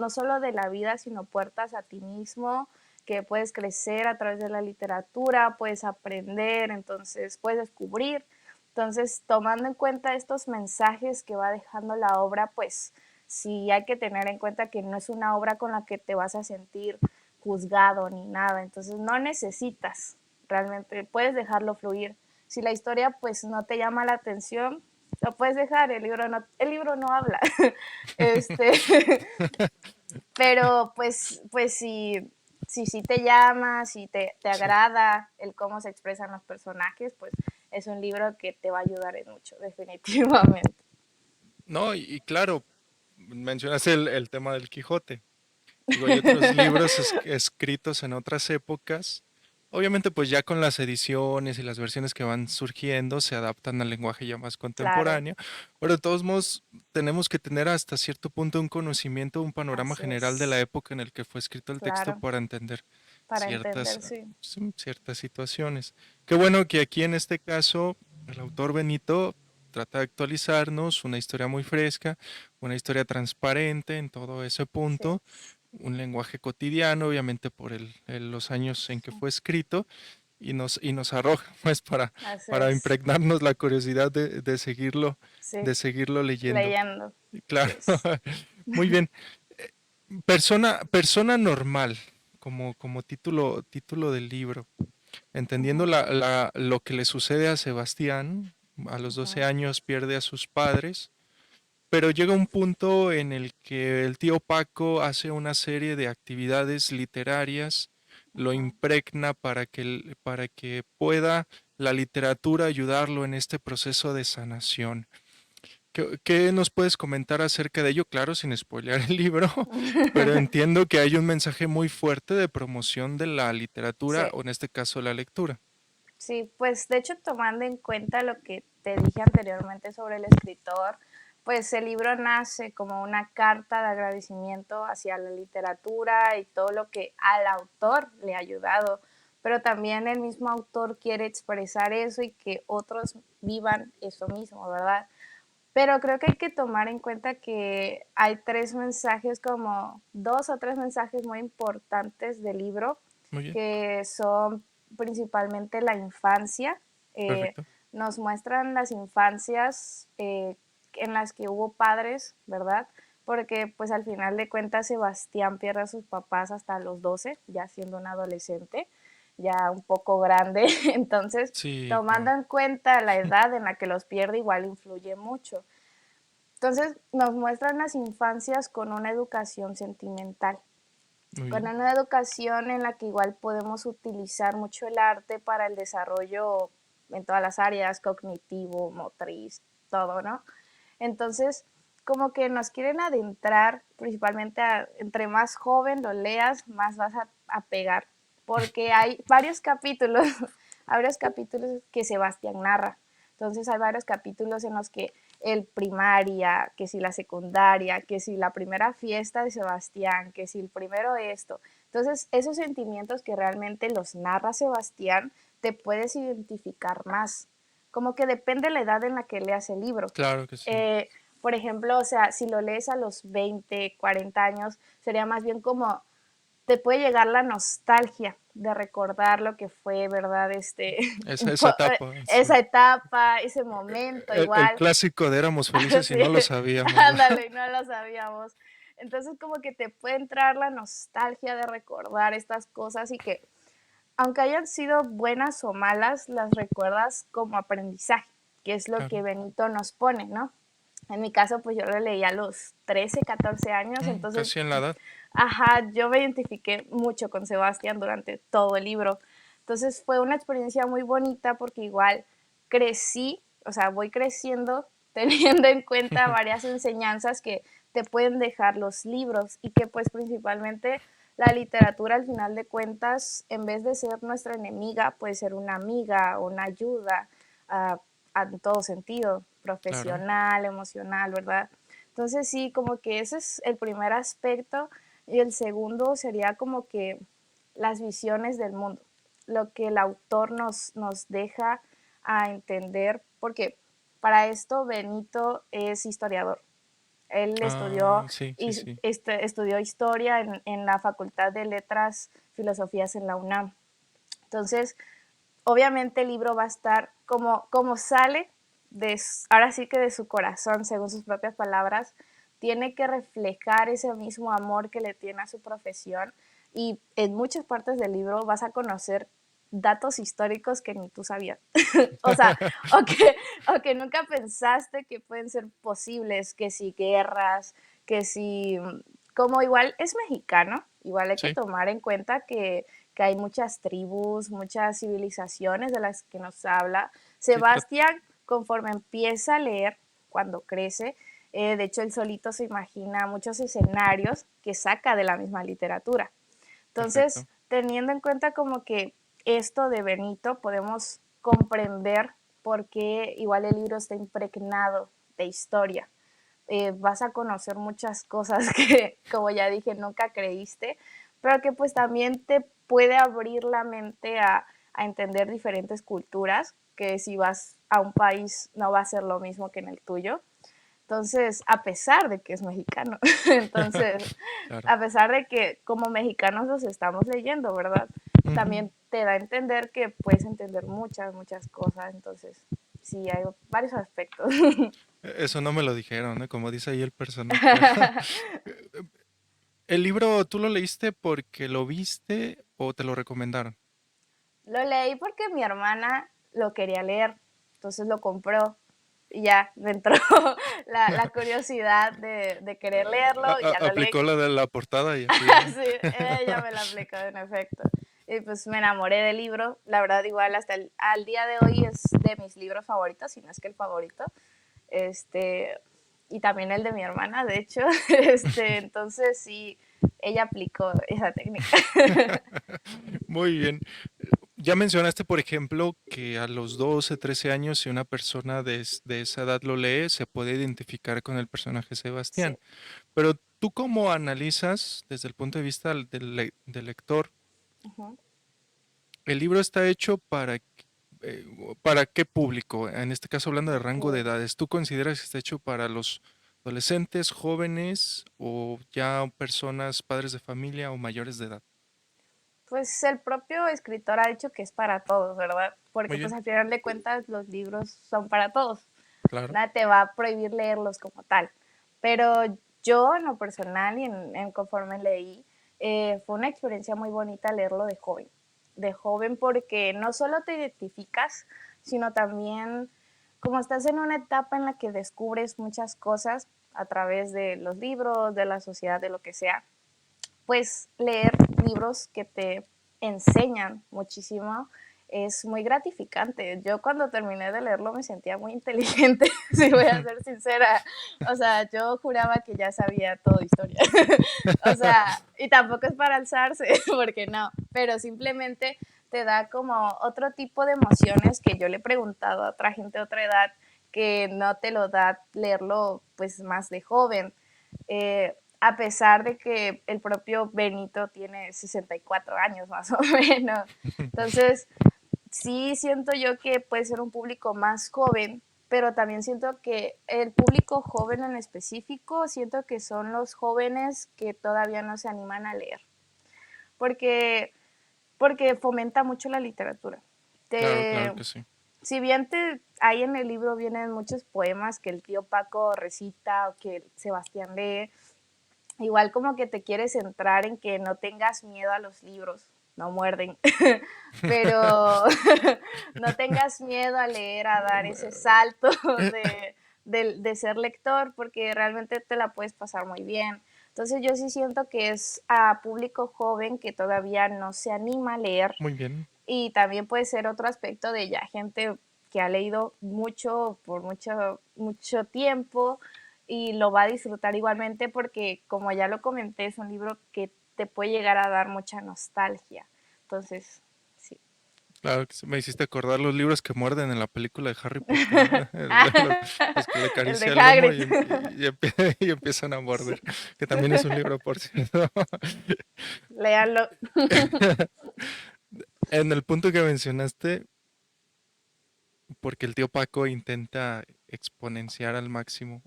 solo de la vida, sino puertas a ti mismo, que puedes crecer a través de la literatura, puedes aprender, entonces puedes descubrir. Entonces, tomando en cuenta estos mensajes que va dejando la obra, pues sí hay que tener en cuenta que no es una obra con la que te vas a sentir juzgado ni nada. Entonces, no necesitas realmente, puedes dejarlo fluir. Si la historia pues no te llama la atención, lo puedes dejar, el libro no habla. este, pero pues si te llama, si te Sí. agrada el cómo se expresan los personajes, pues es un libro que te va a ayudar en mucho, definitivamente. No, y claro, mencionaste el tema del Quijote. Digo, hay otros libros escritos en otras épocas. Obviamente, pues ya con las ediciones y las versiones que van surgiendo, se adaptan al lenguaje ya más Claro, contemporáneo. Pero de todos modos, tenemos que tener hasta cierto punto un conocimiento, un panorama así general de la es, época en el que fue escrito el texto claro, para entender para ciertas, entender, sí. sí, ciertas situaciones. Qué bueno que aquí en este caso el autor Benito trata de actualizarnos una historia muy fresca, una historia transparente en todo ese Sí, punto, un lenguaje cotidiano, obviamente por los años en que Sí, fue escrito, y nos arroja pues así para es. impregnarnos la curiosidad Sí, de seguirlo leyendo. leyendo. Y Así claro, es. muy bien. Eh, persona normal, como título del libro, entendiendo Ujú, lo que le sucede a Sebastián, a los 12 ujú, años pierde a sus padres, pero llega un punto en el que el tío Paco hace una serie de actividades literarias, lo ujú. impregna para que pueda la literatura ayudarlo en este proceso de sanación. ¿Qué nos puedes comentar acerca de ello? Claro, sin spoilear el libro, pero entiendo que hay un mensaje muy fuerte de promoción de la literatura, Sí, o en este caso la lectura. sí, pues de hecho tomando en cuenta lo que te dije anteriormente sobre el escritor, pues el libro nace como una carta de agradecimiento hacia la literatura y todo lo que al autor le ha ayudado, pero también el mismo autor quiere expresar eso y que otros vivan eso mismo, ¿verdad? Pero creo que hay que tomar en cuenta que hay tres mensajes, como dos o tres mensajes muy importantes del libro, Muy bien, que son principalmente la infancia. Eh, perfecto. Nos muestran las infancias en las que hubo padres, ¿verdad? Porque pues al final de cuentas Sebastián pierde a sus papás hasta los 12, ya siendo un adolescente, ya un poco grande. Entonces, Sí, tomando claro. en cuenta la edad en la que los pierde, igual influye mucho. Entonces nos muestran las infancias con una educación sentimental, Muy con bien. una educación en la que igual podemos utilizar mucho el arte para el desarrollo en todas las áreas, cognitivo, motriz, todo, ¿no? Entonces, como que nos quieren adentrar, principalmente entre más joven lo leas, más vas a pegar, porque hay varios capítulos, hay varios capítulos que Sebastián narra. Entonces hay varios capítulos en los que el primaria, que si la secundaria, que si la primera fiesta de Sebastián, que si el primero esto. Entonces esos sentimientos que realmente los narra Sebastián, te puedes identificar más. Como que depende de la edad en la que leas el libro. Claro que sí. Eh, por ejemplo, o sea, si lo lees a los 20, 40 años, sería más bien como te puede llegar la nostalgia de recordar lo que fue, ¿verdad? Esa etapa, Esa etapa, ese momento, el igual. clásico de éramos felices y Sí, no lo sabíamos, ¿verdad? ándale, no lo sabíamos. Entonces, como que te puede entrar la nostalgia de recordar estas cosas y que, aunque hayan sido buenas o malas, las recuerdas como aprendizaje, que es lo Claro. que Benito nos pone, ¿no? En mi caso, pues yo lo leí a los 13, 14 años, entonces, Casi en la edad. ajá, yo me identifiqué mucho con Sebastián durante todo el libro. Entonces fue una experiencia muy bonita porque igual crecí, o sea, voy creciendo teniendo en cuenta varias enseñanzas que te pueden dejar los libros y que pues principalmente la literatura al final de cuentas, en vez de ser nuestra enemiga, puede ser una amiga o una ayuda en todo sentido, Claro. profesional, emocional, ¿verdad? Entonces sí, como que ese es el primer aspecto y el segundo sería como que las visiones del mundo, lo que el autor nos deja a entender, porque para esto Benito es historiador. Él Ah, sí, sí, sí. estudió historia en la Facultad de Letras, Filosofías en la UNAM. Entonces, obviamente el libro va a estar como sale, ahora sí que de su corazón, según sus propias palabras, tiene que reflejar ese mismo amor que le tiene a su profesión y en muchas partes del libro vas a conocer datos históricos que ni tú sabías. O sea, o que nunca pensaste que pueden ser posibles, que si guerras, que si, como igual es mexicano, igual hay que Sí, tomar en cuenta que hay muchas tribus, muchas civilizaciones de las que nos habla. sí, Sebastián, conforme empieza a leer, cuando crece, de hecho él solito se imagina muchos escenarios que saca de la misma literatura. Entonces, perfecto. teniendo en cuenta como que esto de Benito, podemos comprender por qué igual el libro está impregnado de historia. Vas a conocer muchas cosas que, como ya dije, nunca creíste, pero que pues también te puede abrir la mente a entender diferentes culturas, que si vas a un país no va a ser lo mismo que en el tuyo. Entonces, a pesar de que es mexicano, entonces, Claro. a pesar de que como mexicanos los estamos leyendo, ¿verdad? Ujú. También te da a entender que puedes entender muchas, muchas cosas. Entonces, sí, hay varios aspectos. Eso no me lo dijeron, ¿eh? Como dice ahí el personaje. ¿El libro tú lo leíste porque lo viste o te lo recomendaron? Lo leí porque mi hermana lo quería leer, entonces lo compró y ya me entró la curiosidad de querer leerlo y ya lo leí. Aplicó la de la portada y así de... Sí, ella me la aplicó en efecto. Y pues me enamoré del libro, la verdad igual hasta al día de hoy es de mis libros favoritos, si no es que el favorito. Este, y también el de mi hermana, de hecho. Entonces sí, ella aplicó esa técnica. Muy bien. Ya mencionaste, por ejemplo, que a los 12, 13 años, si una persona de esa edad lo lee, se puede identificar con el personaje Sí. Sebastián. Pero tú cómo analizas desde el punto de vista del lector, Ujú. el libro está hecho para qué público, en este caso hablando de rango de Ok. edades, ¿tú consideras que está hecho para los adolescentes, jóvenes o ya personas, padres de familia o mayores de edad? Pues el propio escritor ha dicho que es para todos, ¿verdad? Muy Porque pues bien, al final de cuentas los libros son para todos. claro. Nada te va a prohibir leerlos como tal. Pero yo en lo personal y en conforme leí, fue una experiencia muy bonita leerlo de joven. De joven porque no solo te identificas, sino también como estás en una etapa en la que descubres muchas cosas a través de los libros, de la sociedad, de lo que sea, pues leer libros que te enseñan muchísimo es muy gratificante. Yo cuando terminé de leerlo me sentía muy inteligente, si voy a ser sincera. O sea, yo juraba que ya sabía toda historia. O sea, y tampoco es para alzarse, porque no, pero simplemente te da como otro tipo de emociones que yo le he preguntado a otra gente de otra edad que no te lo da leerlo pues más de joven. A pesar de que el propio Benito tiene 64 años más o menos. Entonces, sí siento yo que puede ser un público más joven, pero también siento que el público joven en específico, siento que son los jóvenes que todavía no se animan a leer, porque, porque fomenta mucho la literatura. Claro, claro Te, que sí. si bien ahí en el libro vienen muchos poemas que el tío Paco recita o que Sebastián lee, igual como que te quieres centrar en que no tengas miedo a los libros, no muerden, pero no tengas miedo a leer, a dar ese salto de ser lector, porque realmente te la puedes pasar muy bien. Entonces yo sí siento que es a público joven que todavía no se anima a leer Muy bien. y también puede ser otro aspecto de ya gente que ha leído mucho por mucho, mucho tiempo y lo va a disfrutar igualmente porque, como ya lo comenté, es un libro que te puede llegar a dar mucha nostalgia. Entonces, sí. Claro que sí. Me hiciste acordar los libros que muerden en la película de Harry Potter, ¿no? Los que le El de acaricia el lomo Hagrid. y empiezan a morder, que también es un libro, por cierto. Léanlo. En el punto que mencionaste, porque el tío Paco intenta exponenciar al máximo,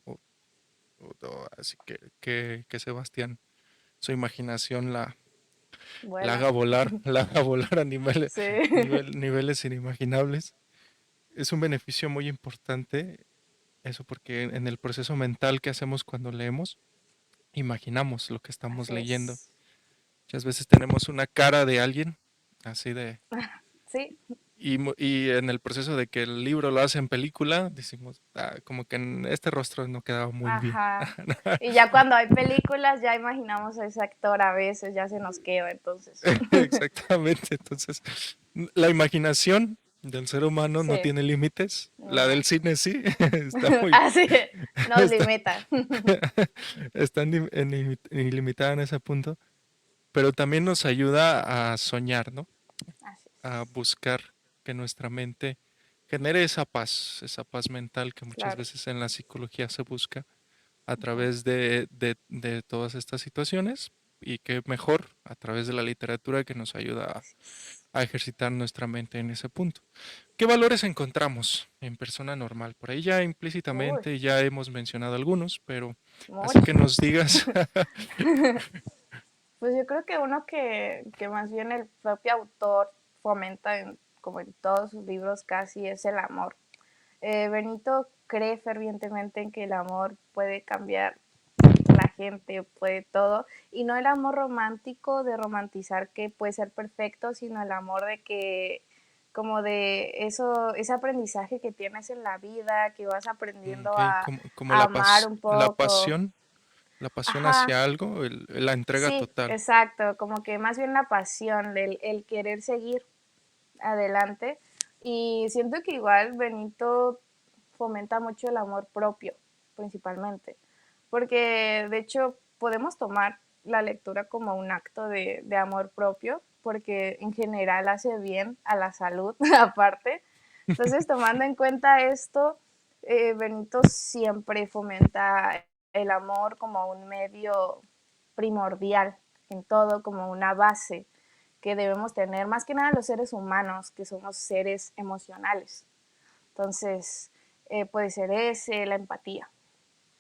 así que Sebastián, su imaginación la Vuela. haga volar, la haga volar a Sí. niveles inimaginables. Es un beneficio muy importante eso porque en el proceso mental que hacemos cuando leemos, imaginamos lo que estamos Así leyendo. es. Muchas veces tenemos una cara de alguien, así de... Sí. Y en el proceso de que el libro lo hace en película, decimos, "Ah, como que en este rostro no quedaba muy bien." Ajá. Y ya cuando hay películas, ya imaginamos a ese actor a veces, ya se nos queda, entonces. Exactamente. Entonces, la imaginación del ser humano no Sí. tiene límites. La del No. cine sí. Está muy... Así nos Está, limita. está ilimitada en ese punto. Pero también nos ayuda a soñar, ¿no? Así A es. buscar que nuestra mente genere esa paz mental que muchas Claro. veces en la psicología se busca a Ujú. través de todas estas situaciones. y qué mejor a través de la literatura que nos ayuda a ejercitar nuestra mente en ese punto. ¿Qué valores encontramos en persona normal? Por ahí ya Uy, implícitamente ya hemos mencionado algunos, pero así que muchos. nos digas. Pues yo creo que uno que más bien el propio autor fomenta como en todos sus libros casi es el amor. Benito cree fervientemente en que el amor puede cambiar la gente, puede todo, y no el amor romántico de romantizar que puede ser perfecto, sino el amor de que como de eso, ese aprendizaje que tienes en la vida, que vas aprendiendo Ok, como a amar un la poco. pasión, la pasión Ajá, hacia algo, la entrega sí, total. exacto, como que más bien la pasión, el querer seguir adelante. Y siento que igual Benito fomenta mucho el amor propio, principalmente, porque de hecho podemos tomar la lectura como un acto de amor propio, porque en general hace bien a la salud aparte. Entonces, tomando en cuenta esto, Benito siempre fomenta el amor como un medio primordial en todo, como una base que debemos tener, más que nada los seres humanos, que somos seres emocionales. Entonces, puede ser ese, la empatía.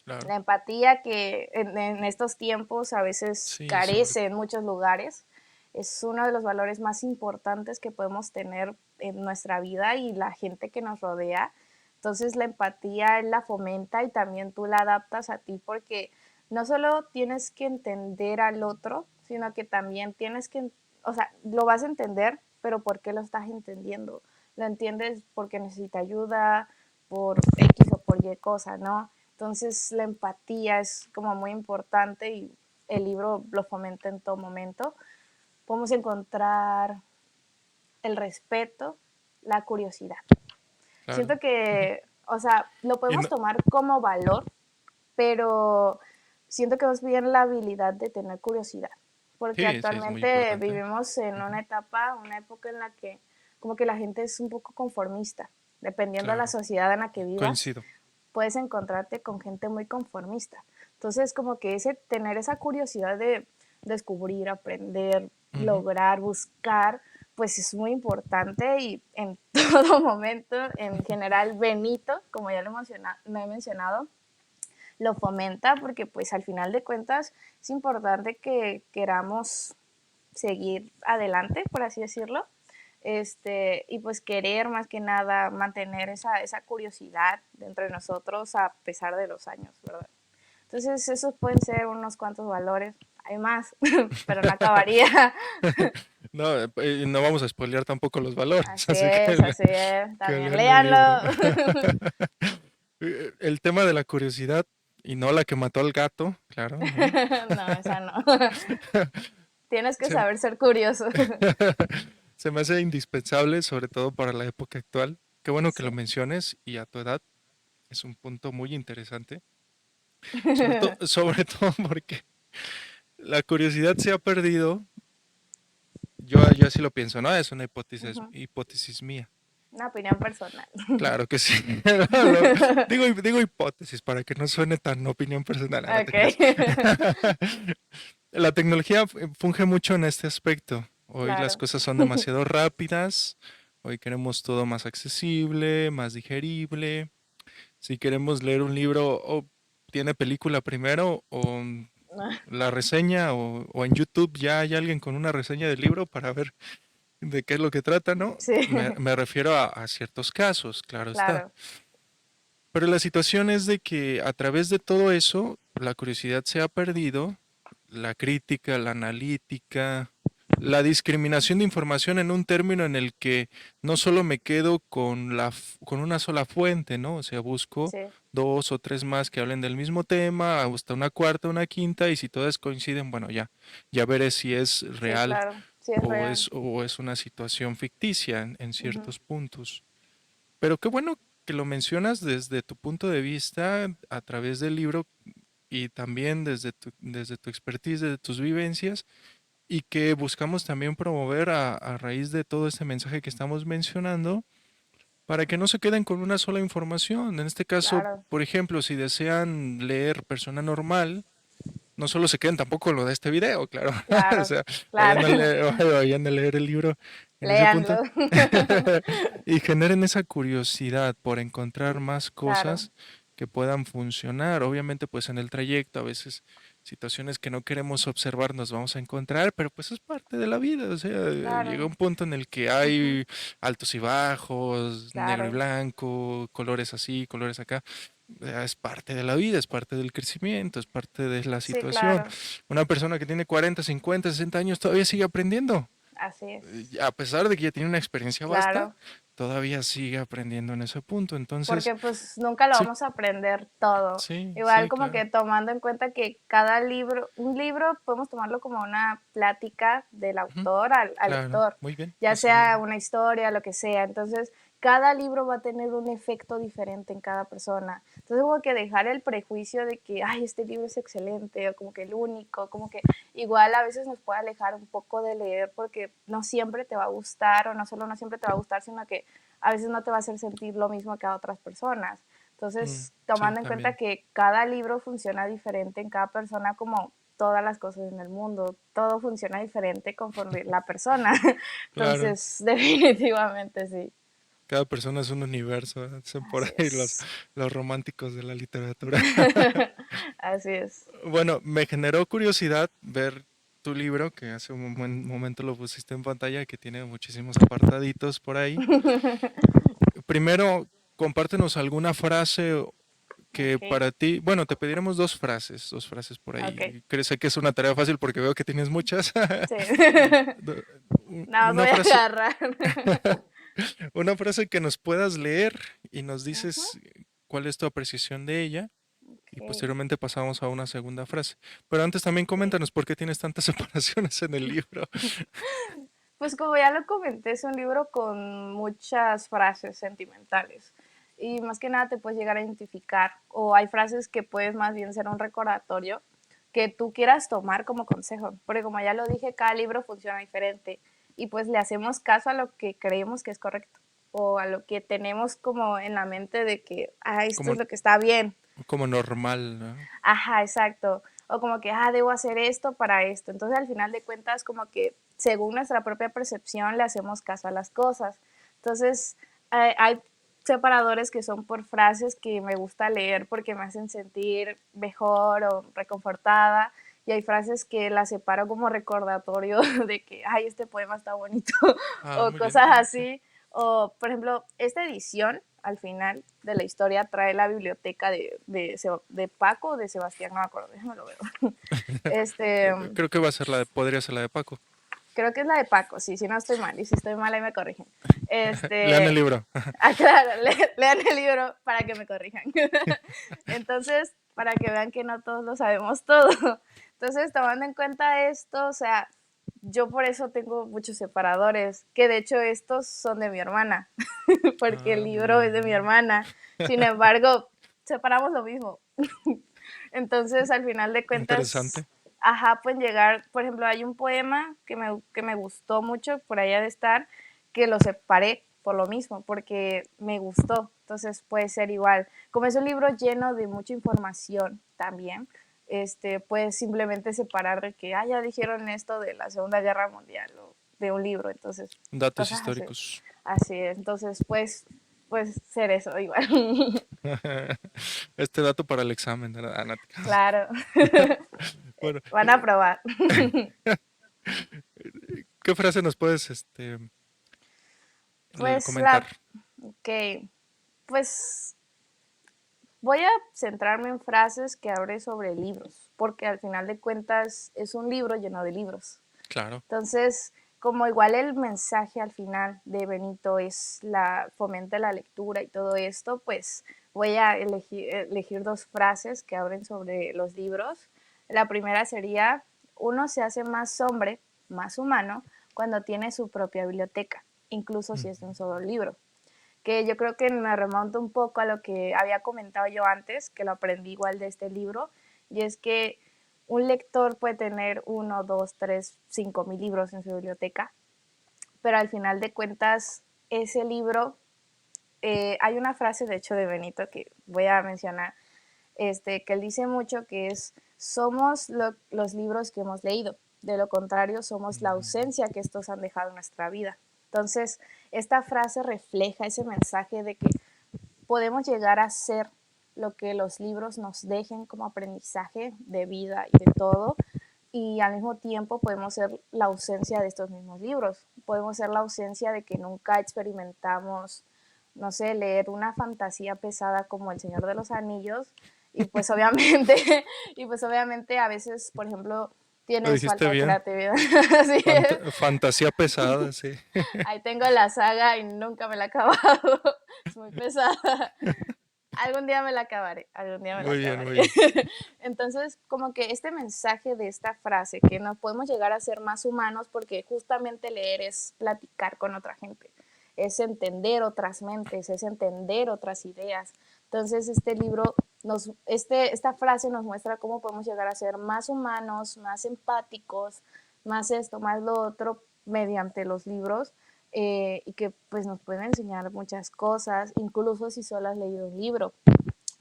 Claro. La empatía que en estos tiempos a veces Sí, sobre carece en muchos lugares, es uno de los valores más importantes que podemos tener en nuestra vida y la gente que nos rodea. Entonces la empatía él la fomenta y también tú la adaptas a ti porque no solo tienes que entender al otro, sino que también tienes que, o sea, lo vas a entender, pero ¿por qué lo estás entendiendo? Lo entiendes porque necesita ayuda, por X o por Y cosa, ¿no? Entonces la empatía es como muy importante y el libro lo fomenta en todo momento. Podemos encontrar el respeto, la curiosidad. claro. Siento que, o sea, lo Y podemos no- tomar como valor, pero siento que más bien la habilidad de tener curiosidad, porque sí, sí, es muy actualmente importante. vivimos en Ujú, una etapa, una época en la que como que la gente es un poco conformista, dependiendo de la claro, sociedad en la que vivas, coincido. puedes encontrarte con gente muy conformista. Entonces, como que tener esa curiosidad de descubrir, aprender, Ujú, lograr, buscar, pues es muy importante y en todo momento, en general, Benito, como ya lo he mencionado, lo fomenta porque pues al final de cuentas es importante que queramos seguir adelante, por así decirlo, y pues querer más que nada mantener esa curiosidad dentro de nosotros a pesar de los años, ¿verdad? Entonces esos pueden ser unos cuantos valores, hay más, pero no acabaría. No, no vamos a spoilear tampoco los valores, así Así es, que también lean el libro. léanlo. El tema de la curiosidad y no la que mató al gato, claro, ¿no? No, esa no. Tienes que Se, saber ser curioso. se me hace indispensable, sobre todo para la época actual. Qué bueno que Sí. lo menciones y a tu edad es un punto muy interesante. Sobre todo porque la curiosidad se ha perdido. Yo así lo pienso, ¿no? Es una Ujú. hipótesis mía. Una opinión personal. Claro que sí. Digo hipótesis para que no suene tan opinión personal, no te Ok. creas. La tecnología funge mucho en este aspecto. Hoy las Claro. cosas son demasiado rápidas. Hoy queremos todo más accesible, más digerible. Si queremos leer un libro, o tiene película primero, o la reseña, o en YouTube ya hay alguien con una reseña del libro para ver de qué es lo que trata, ¿no? Sí, Me refiero a ciertos casos, claro está. claro. Pero la situación es de que a través de todo eso, la curiosidad se ha perdido, la crítica, la analítica, la discriminación de información en un término en el que no solo me quedo con con una sola fuente, ¿no? O sea, busco Sí, dos o tres más que hablen del mismo tema, hasta una cuarta, una quinta, y si todas coinciden, bueno, ya veré si es sí, real claro. Sí, es real. o es una situación ficticia en Ujú. ciertos puntos. Pero qué bueno que lo mencionas desde tu punto de vista, a través del libro y también desde tu expertise, desde tus vivencias, y que buscamos también promover a raíz de todo este mensaje que estamos mencionando, para que no se queden con una sola información. En este caso, Claro. por ejemplo, si desean leer Persona Normal, no solo se queden tampoco lo de este video, claro. O Claro, sea, claro, vayan a leer el libro en ese punto léanlo. y generen esa curiosidad por encontrar más Claro, cosas que puedan funcionar. Obviamente, pues en el trayecto, a veces situaciones que no queremos observar nos vamos a encontrar, pero pues es parte de la vida. O sea, llega claro, un punto en el que ujú, hay altos y bajos, negro y claro. blanco, colores así, colores acá. Es parte de la vida, es parte del crecimiento, es parte de la Sí, situación. claro, Una persona que tiene 40, 50, 60 años todavía sigue aprendiendo. así es. A pesar de que ya tiene una experiencia vasta, Claro, todavía sigue aprendiendo en ese punto. Entonces, porque pues nunca lo sí, vamos a aprender todo. sí, Igual sí, como claro. que tomando en cuenta que cada libro, un libro podemos tomarlo como una plática del Ujú, autor al claro, lector, muy bien, ya así sea mismo. una historia, lo que sea. Entonces, cada libro va a tener un efecto diferente en cada persona. Entonces, como que dejar el prejuicio de que, ay, este libro es excelente, o como que el único, como que igual a veces nos puede alejar un poco de leer porque no siempre te va a gustar, o no solo no siempre te va a gustar, sino que a veces no te va a hacer sentir lo mismo que a otras personas. Mm, Entonces, sí, tomando en cuenta también. que cada libro funciona diferente en cada persona, como todas las cosas en el mundo, todo funciona diferente conforme la persona. Claro, Entonces, definitivamente sí. cada persona es un universo, dicen por Así ahí es. los románticos de la literatura. Así es. Bueno, me generó curiosidad ver tu libro, que hace un buen momento lo pusiste en pantalla, que tiene muchísimos apartaditos por ahí. Primero, compártenos alguna frase que Ok, para ti, bueno, te pediremos dos frases por ok. ahí. Sé que es una tarea fácil porque veo que tienes muchas. Sí. Do- Nada más Una voy a frase, agarrar. una frase que nos puedas leer y nos Ujú, dices cuál es tu apreciación de ella y ok, posteriormente pasamos a una segunda frase. Pero antes también ok. coméntanos por qué tienes tantas separaciones en el libro. Pues como ya lo comenté, es un libro con muchas frases sentimentales y más que nada te puedes llegar a identificar o hay frases que puedes más bien ser un recordatorio que tú quieras tomar como consejo, porque como ya lo dije, cada libro funciona diferente y pues le hacemos caso a lo que creemos que es correcto o a lo que tenemos como en la mente de que, ah, esto Como, es lo que está bien. como normal, ¿no? Ajá, exacto. O como que, ah, debo hacer esto para esto. Entonces, al final de cuentas, como que según nuestra propia percepción le hacemos caso a las cosas. Entonces, hay separadores que son por frases que me gusta leer porque me hacen sentir mejor o reconfortada. Y hay frases que las separo como recordatorio de que, ay, este poema está bonito Ah, o muy bien. cosas Ok. así. O, por ejemplo, esta edición al final de la historia trae la biblioteca de Paco o de Sebastián, no me acuerdo, déjame lo veo. Este, Creo que va a ser podría ser la de Paco. creo que es la de Paco, sí, si no estoy mal, y si estoy mal ahí me corrigen. Lean el Este, libro. claro, lean el libro para que me corrijan. Entonces, para que vean que no todos lo sabemos todo. Entonces, tomando en cuenta esto, o sea, yo por eso tengo muchos separadores, que de hecho estos son de mi hermana, porque el Ah, muy libro es de mi bien. hermana. Sin embargo, separamos lo mismo. Entonces, al final de cuentas, Interesante. ajá, pueden llegar, por ejemplo, hay un poema que me gustó mucho, por allá de estar, que lo separé por lo mismo, porque me gustó. Entonces puede ser igual. Como es un libro lleno de mucha información también, puedes simplemente separar de que, ah, ya dijeron esto de la Segunda Guerra Mundial o de un libro, entonces, Datos cosas así. históricos. Así es, entonces, pues ser eso igual. Este dato para el examen, ¿verdad? Ah, no te creas. Claro, Bueno, van a probar. ¿qué frase nos puedes Pues comentar? la, ok, pues voy a centrarme en frases que hable sobre libros, porque al final de cuentas es un libro lleno de libros. Claro. Entonces, como igual el mensaje al final de Benito es la fomenta la lectura y todo esto, pues voy a elegir dos frases que hablen sobre los libros. La primera sería, uno se hace más hombre, más humano, cuando tiene su propia biblioteca, incluso si es de un Ujú. solo libro, que yo creo que me remonta un poco a lo que había comentado yo antes, que lo aprendí igual de este libro, y es que un lector puede tener uno, dos, tres, 5,000 libros en su biblioteca, pero al final de cuentas ese libro, hay una frase de hecho de Benito que voy a mencionar, que él dice mucho que es, somos los libros que hemos leído. De lo contrario, somos la Mm. ausencia que estos han dejado en nuestra vida. Entonces, esta frase refleja ese mensaje de que podemos llegar a ser lo que los libros nos dejen como aprendizaje de vida y de todo, y al mismo tiempo podemos ser la ausencia de estos mismos libros, podemos ser la ausencia de que nunca experimentamos, no sé, leer una fantasía pesada como El Señor de los Anillos, y pues obviamente, y pues obviamente a veces, por ejemplo, Lo tienes dijiste falta de bien. creatividad. Así es. Fantasía pesada, sí. Ahí tengo la saga y nunca me la he acabado. Es muy pesada. Algún día me la acabaré, algún día me la Muy bien, acabaré. muy bien. Entonces, como que este mensaje de esta frase, que nos podemos llegar a ser más humanos, porque justamente leer es platicar con otra gente, es entender otras mentes, es entender otras ideas. Entonces, este libro, esta frase nos muestra cómo podemos llegar a ser más humanos, más empáticos, más esto, más lo otro, mediante los libros, y que pues nos pueden enseñar muchas cosas, incluso si solo has leído un libro.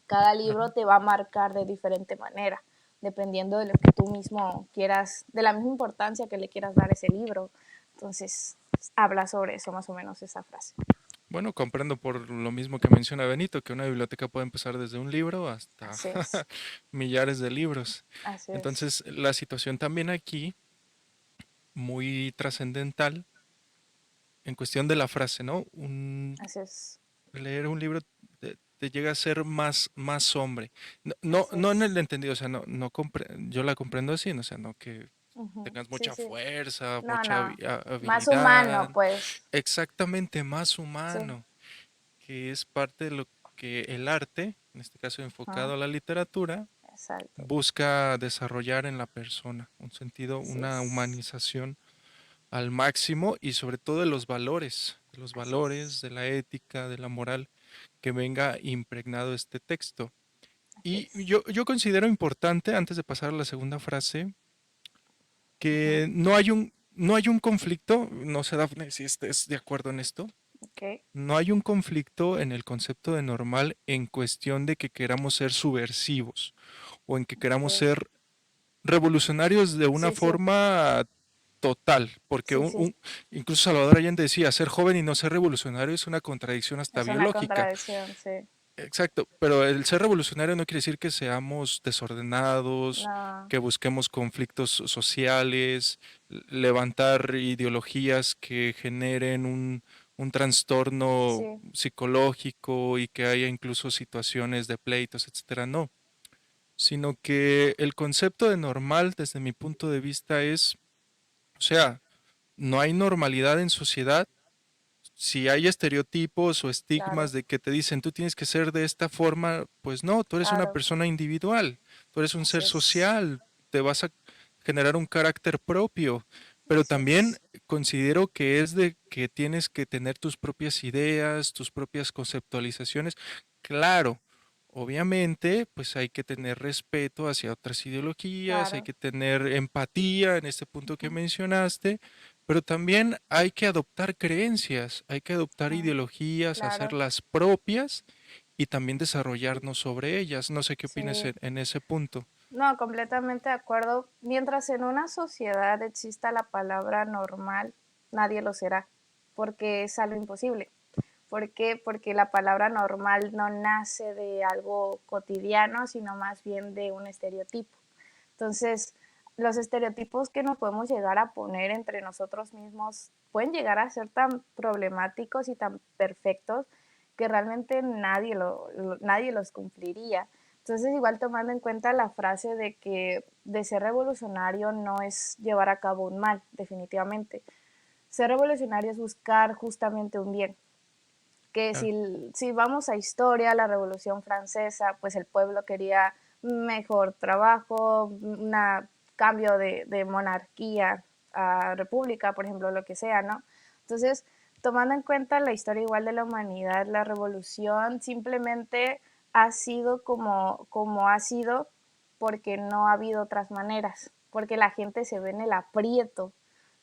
Cada libro Ajá. te va a marcar de diferente manera, dependiendo de lo que tú mismo quieras, de la misma importancia que le quieras dar a ese libro. Entonces, habla sobre eso más o menos esa frase. Bueno, comprendo por lo mismo que menciona Benito, que una biblioteca puede empezar desde un libro hasta Así es, millares de libros. así es, Entonces, la situación también aquí, muy trascendental, en cuestión de la frase, ¿no? así es, Leer un libro te llega a ser más hombre. No, no, así no en es. el entendido, o sea, yo la comprendo así, ¿no? O sea, no que Ujú, tengas sí, mucha sí. fuerza, No, mucha no. Más humano, habilidad, pues. exactamente más Sí, humano, que es parte de lo que el arte, en este caso ajá, enfocado a la literatura, exacto. busca desarrollar en la persona, un sentido, Así una es, humanización al máximo y sobre todo de los así valores, es, de la ética, de la moral que venga impregnado este texto. así Y es. yo considero importante, antes de pasar a la segunda frase, Ujú, que no hay un conflicto, no sé, Dafne, si estés de acuerdo en esto, ok, no hay un conflicto en el concepto de normal en cuestión de que queramos ser subversivos o en que queramos ok. ser revolucionarios de una Sí, sí, forma total, porque sí, sí. incluso Salvador Allende decía, ser joven y no ser revolucionario es una contradicción hasta Es una biológica. contradicción, sí. Exacto, pero el ser revolucionario no quiere decir que seamos desordenados, No, que busquemos conflictos sociales, levantar ideologías que generen un trastorno sí, psicológico y que haya incluso situaciones de pleitos, etcétera. No, sino que el concepto de normal, desde mi punto de vista, es, o sea, no hay normalidad en sociedad si hay estereotipos o estigmas claro, de que te dicen tú tienes que ser de esta forma, pues no, tú eres una claro. persona individual, tú eres un Así ser es, social, te vas a generar un carácter propio, pero así también es. considero que es de que tienes que tener tus propias ideas, tus propias conceptualizaciones. Claro, obviamente, pues hay que tener respeto hacia otras ideologías, hay Claro. que tener empatía en este punto que Ujú, mencionaste, pero también hay que adoptar creencias, hay que adoptar ujú, ideologías, claro. hacerlas propias y también desarrollarnos sobre ellas. No sé qué opinas Sí. en ese punto. No, completamente de acuerdo. Mientras en una sociedad exista la palabra normal, nadie lo será, porque es algo imposible. ¿Por qué? Porque la palabra normal no nace de algo cotidiano, sino más bien de un estereotipo. Entonces, los estereotipos que nos podemos llegar a poner entre nosotros mismos pueden llegar a ser tan problemáticos y tan perfectos que realmente nadie los cumpliría. Entonces, igual tomando en cuenta la frase de que de ser revolucionario no es llevar a cabo un mal, definitivamente. Ser revolucionario es buscar justamente un bien, que Claro. si vamos a historia, la Revolución Francesa, pues el pueblo quería mejor trabajo, un cambio de monarquía a república, por ejemplo, lo que sea, ¿no? Entonces, tomando en cuenta la historia igual de la humanidad, la revolución simplemente ha sido como ha sido porque no ha habido otras maneras, porque la gente se ve en el aprieto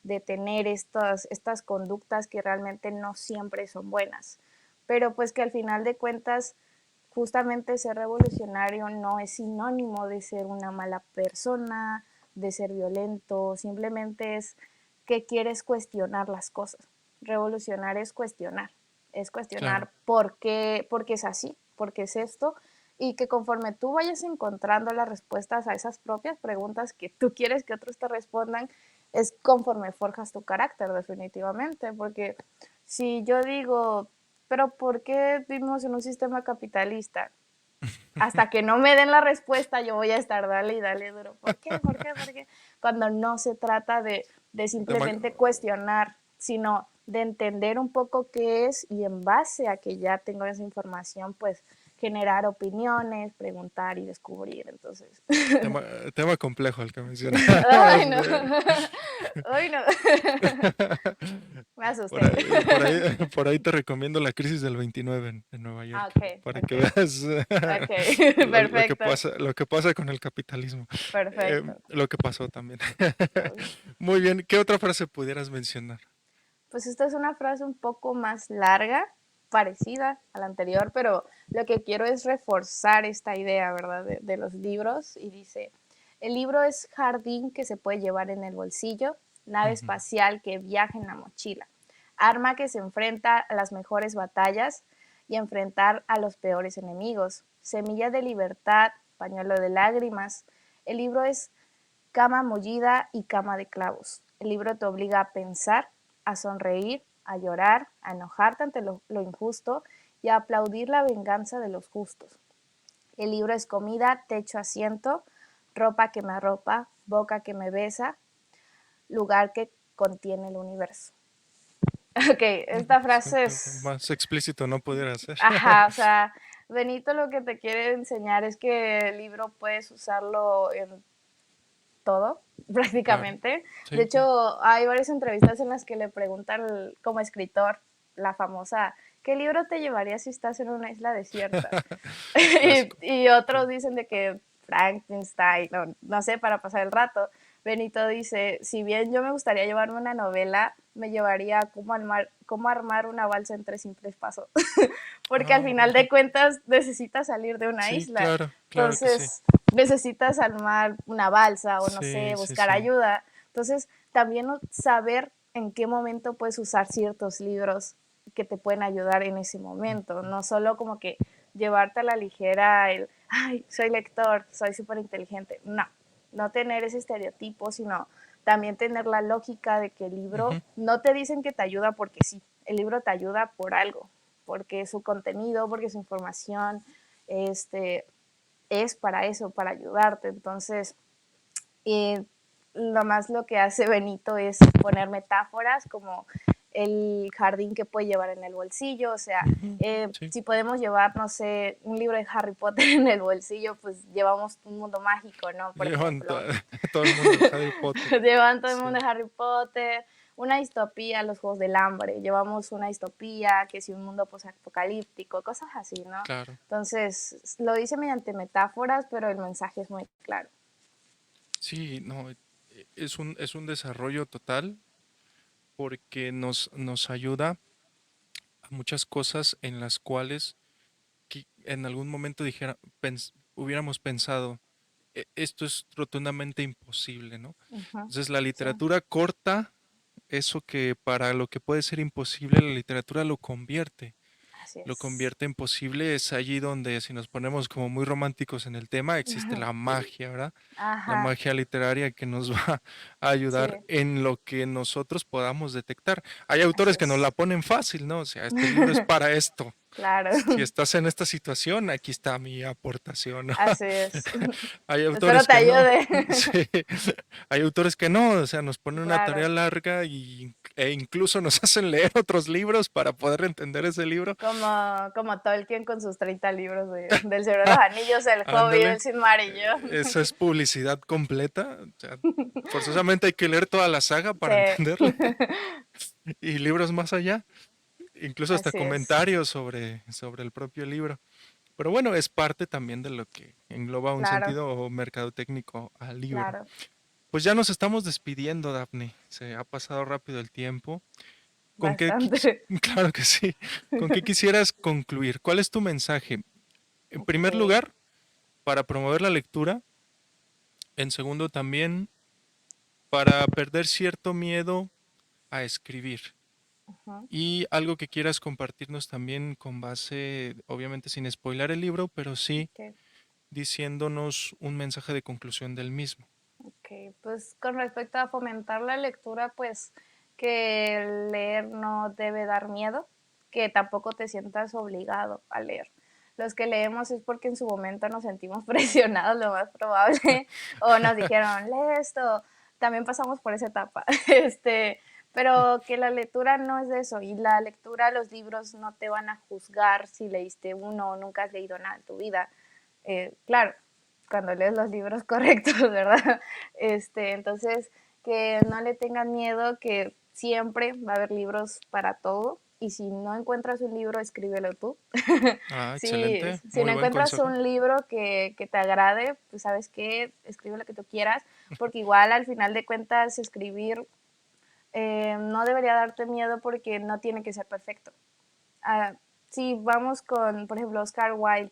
de tener estas conductas que realmente no siempre son buenas, pero pues que al final de cuentas justamente ser revolucionario no es sinónimo de ser una mala persona, de ser violento, simplemente es que quieres cuestionar las cosas. Revolucionar es Claro, cuestionar por qué es así, por qué es esto, y que conforme tú vayas encontrando las respuestas a esas propias preguntas que tú quieres que otros te respondan, es conforme forjas tu carácter definitivamente, porque si yo digo, pero ¿por qué vivimos en un sistema capitalista? Hasta que no me den la respuesta, yo voy a estar dale y dale duro. ¿Por qué? ¿Por qué? ¿Por qué? Cuando no se trata de Dema- simplemente cuestionar, sino de entender un poco qué es y en base a que ya tengo esa información, pues generar opiniones, preguntar y descubrir. Entonces, tema, tema complejo el que mencionas. ay no, ay no, me Por asusté. ahí, por ahí te recomiendo La crisis del 29 en Nueva Ah, York, ok, para que ok, veas ok, lo perfecto, lo que pasa con el capitalismo, perfecto. lo que pasó también. Muy bien, ¿qué otra frase pudieras mencionar? Pues esta es una frase un poco más larga, parecida a la anterior, pero lo que quiero es reforzar esta idea, ¿verdad? De los libros y dice, el libro es jardín que se puede llevar en el bolsillo, nave Ujú. espacial que viaja en la mochila, arma que se enfrenta a las mejores batallas y enfrentar a los peores enemigos, semilla de libertad, pañuelo de lágrimas. El libro es cama mullida y cama de clavos. El libro te obliga a pensar, a sonreír, a llorar, a enojarte ante lo injusto y a aplaudir la venganza de los justos. El libro es comida, techo, asiento, ropa que me arropa, boca que me besa, lugar que contiene el universo. Ok, esta frase es, Más explícito no pudiera ser. ajá, o sea, Benito lo que te quiere enseñar es que el libro puedes usarlo en todo, Claro, prácticamente. De sí, sí. hecho, hay varias entrevistas en las que le preguntan como escritor, la famosa, ¿qué libro te llevarías si estás en una isla desierta? Clásico. y Sí. otros dicen de que Frankenstein, no sé, para pasar el rato. Benito dice, si bien yo me gustaría llevarme una novela, me llevaría cómo armar una balsa en 3 simples pasos. Porque al Ah, final de cuentas necesitas salir de una sí, isla. claro, claro que sí. Entonces necesitas armar una balsa o no sé, Sí, sí, buscar sí. ayuda. Entonces también saber en qué momento puedes usar ciertos libros que te pueden ayudar en ese momento. No solo como que llevarte a la ligera el, ay, soy lector, soy súper inteligente. No, no tener ese estereotipo, sino también tener la lógica de que el libro Ujú. no te dicen que te ayuda porque sí, el libro te ayuda por algo, porque su contenido, porque su información este, es para eso, para ayudarte. Entonces, lo más lo que hace Benito es poner metáforas como el jardín que puede llevar en el bolsillo, o sea, Ujú. Sí. si podemos llevar, no sé, un libro de Harry Potter en el bolsillo, pues llevamos un mundo mágico, ¿no? Por Llevan ejemplo, todo el mundo de Harry Potter. llevan todo el mundo Sí, de Harry Potter, una distopía, los Juegos del Hambre, llevamos una distopía, que si un mundo posapocalíptico, cosas así, ¿no? claro. Entonces, lo dice mediante metáforas, pero el mensaje es muy claro. Sí, no, es un desarrollo total porque nos ayuda a muchas cosas en las cuales en algún momento hubiéramos pensado, esto es rotundamente imposible", ¿no? Ujú. Entonces la Sí, literatura corta eso que para lo que puede ser imposible, la literatura así lo es. convierte en posible. Es allí donde, si nos ponemos como muy románticos en el tema, existe la magia, ¿verdad? La Ajá, magia literaria que nos va a sí, ayudar en lo que nosotros podamos detectar. Hay así autores que nos la es. ponen fácil, ¿no? O sea, este libro es para esto. Claro, Si estás en esta situación, aquí está mi aportación, ¿no? así es. Hay Espero autores te que no. ayude. Sí. Hay autores que no, o sea, nos ponen una Claro, tarea larga e incluso nos hacen leer otros libros para poder entender ese libro. como Tolkien con sus 30 libros del Señor de los Anillos, El Hobbit, Ándale, El Silmarillion. esa es publicidad completa. O sea, forzosamente hay que leer toda la saga para Sí, entenderla. Y libros más allá, incluso hasta así es. comentarios sobre el propio libro. Pero bueno, es parte también de lo que engloba un Claro, sentido mercadotécnico al libro. claro, Pues ya nos estamos despidiendo, Daphne. Se ha pasado rápido el tiempo. ¿Con qué, bastante. claro que sí. ¿Con qué quisieras concluir? ¿Cuál es tu mensaje? En primer Ok. lugar, para promover la lectura. En segundo, también para perder cierto miedo a escribir. Ujú, Y algo que quieras compartirnos también con base, obviamente sin spoilar el libro, pero sí ok. diciéndonos un mensaje de conclusión del mismo. Ok, pues con respecto a fomentar la lectura, pues que leer no debe dar miedo, que tampoco te sientas obligado a leer. Los que leemos es porque en su momento nos sentimos presionados, lo más probable, o nos dijeron, lee esto. También pasamos por esa etapa. Pero que la lectura no es de eso, y la lectura, los libros no te van a juzgar si leíste uno o nunca has leído nada en tu vida. Claro, cuando lees los libros correctos, ¿verdad? Entonces, que no le tengan miedo, que siempre va a haber libros para todo. Y si no encuentras un libro, escríbelo tú. Ah, excelente, Si muy no buen encuentras consejo. un libro que te agrade, pues sabes qué, escribe lo que tú quieras, porque igual al final de cuentas escribir no debería darte miedo porque no tiene que ser perfecto. Ah, si vamos con, por ejemplo, Oscar Wilde,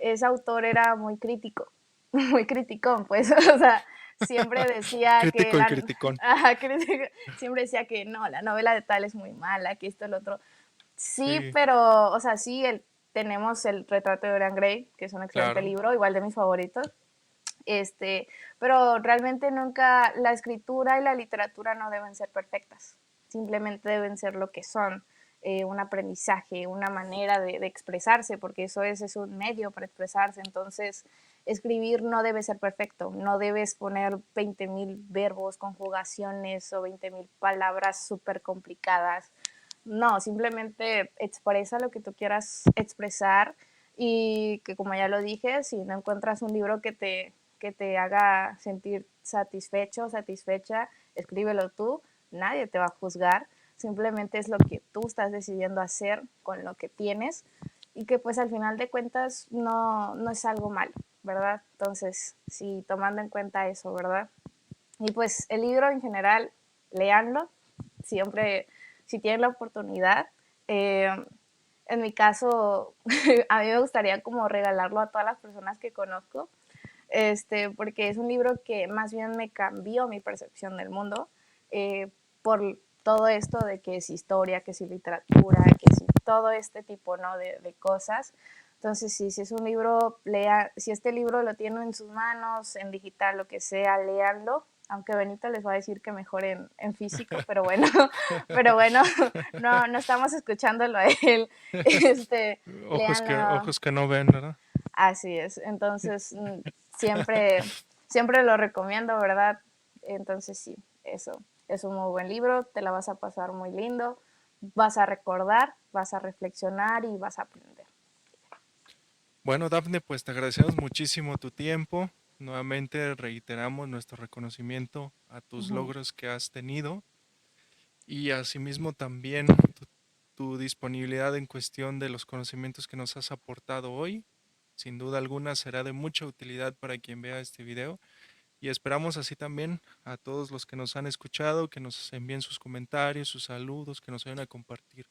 ese autor era muy crítico, muy criticón, pues, o sea, siempre decía que Crítico y criticón. siempre decía que no, la novela de tal es muy mala, que esto, el otro. Sí, Sí, pero, o sea, sí, tenemos el retrato de Dorian Gray, que es un excelente claro. libro, igual de mis favoritos, pero realmente nunca, la escritura y la literatura no deben ser perfectas, simplemente deben ser lo que son, un aprendizaje, una manera de expresarse, porque eso es un medio para expresarse. Entonces, escribir no debe ser perfecto, no debes poner 20.000 verbos, conjugaciones o 20.000 palabras súper complicadas. No, simplemente expresa lo que tú quieras expresar, y que, como ya lo dije, si no encuentras un libro que te haga sentir satisfecho, satisfecha, escríbelo tú, nadie te va a juzgar, simplemente es lo que tú estás decidiendo hacer con lo que tienes, y que pues al final de cuentas no es algo malo, ¿verdad? Entonces, sí, tomando en cuenta eso, ¿verdad? Y pues el libro en general, leanlo, siempre, si tienen la oportunidad. Eh, en mi caso, a mí me gustaría como regalarlo a todas las personas que conozco, porque es un libro que más bien me cambió mi percepción del mundo, por todo esto de que es historia, que es literatura, que es todo este tipo, ¿no? de cosas. Entonces, sí, si es un libro, lea, si este libro lo tienen en sus manos, en digital, lo que sea, léanlo. Aunque Benito les va a decir que mejor en físico, pero bueno, pero bueno, no estamos escuchándolo a él. Este, léanlo. Ojos que no ven, ¿verdad? Así es. Entonces, siempre, siempre lo recomiendo, ¿verdad? Entonces, sí, eso es un muy buen libro, te la vas a pasar muy lindo, vas a recordar, vas a reflexionar y vas a aprender. Bueno, Dafne, pues te agradecemos muchísimo tu tiempo. Nuevamente reiteramos nuestro reconocimiento a tus Ujú. logros que has tenido y asimismo también tu disponibilidad en cuestión de los conocimientos que nos has aportado hoy. Sin duda alguna será de mucha utilidad para quien vea este video y esperamos así también a todos los que nos han escuchado, que nos envíen sus comentarios, sus saludos, que nos ayuden a compartir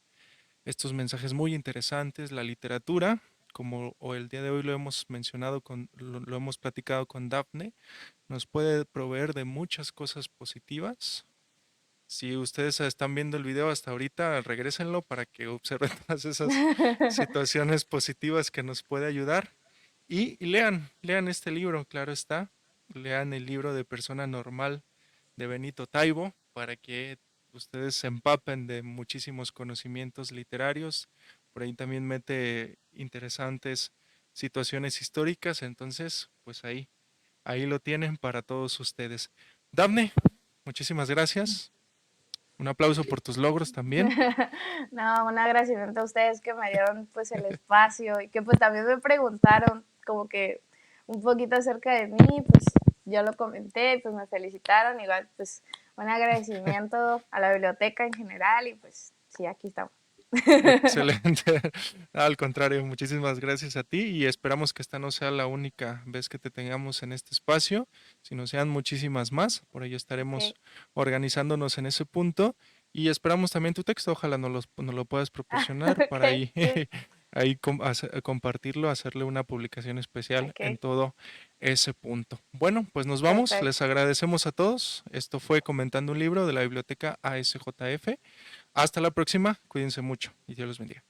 estos mensajes muy interesantes. La literatura, como o el día de hoy lo hemos mencionado, lo hemos platicado con Daphne, nos puede proveer de muchas cosas positivas. Si ustedes están viendo el video hasta ahorita, regrésenlo para que observen todas esas situaciones positivas que nos puede ayudar. Y lean este libro, claro está. Lean el libro de Persona Normal de Benito Taibo para que ustedes se empapen de muchísimos conocimientos literarios. Por ahí también mete interesantes situaciones históricas. Entonces, pues ahí lo tienen para todos ustedes. Dafne, muchísimas gracias. Un aplauso por tus logros también. No, un agradecimiento a ustedes que me dieron pues el espacio, y que pues también me preguntaron como que un poquito acerca de mí, pues yo lo comenté, pues me felicitaron, igual pues un agradecimiento a la biblioteca en general, y pues sí, aquí estamos. Excelente. Al contrario, muchísimas gracias a ti y esperamos que esta no sea la única vez que te tengamos en este espacio, sino sean muchísimas más. Por ello estaremos Ok. organizándonos en ese punto y esperamos también tu texto. Ojalá nos lo puedas proporcionar para Ok, ahí sí. ahí compartirlo, hacerle una publicación especial en Ok, todo ese punto. Bueno, pues nos vamos, les perfecto. agradecemos a todos. Esto fue Comentando un Libro de la Biblioteca ASJF. Hasta la próxima, cuídense mucho y Dios los bendiga.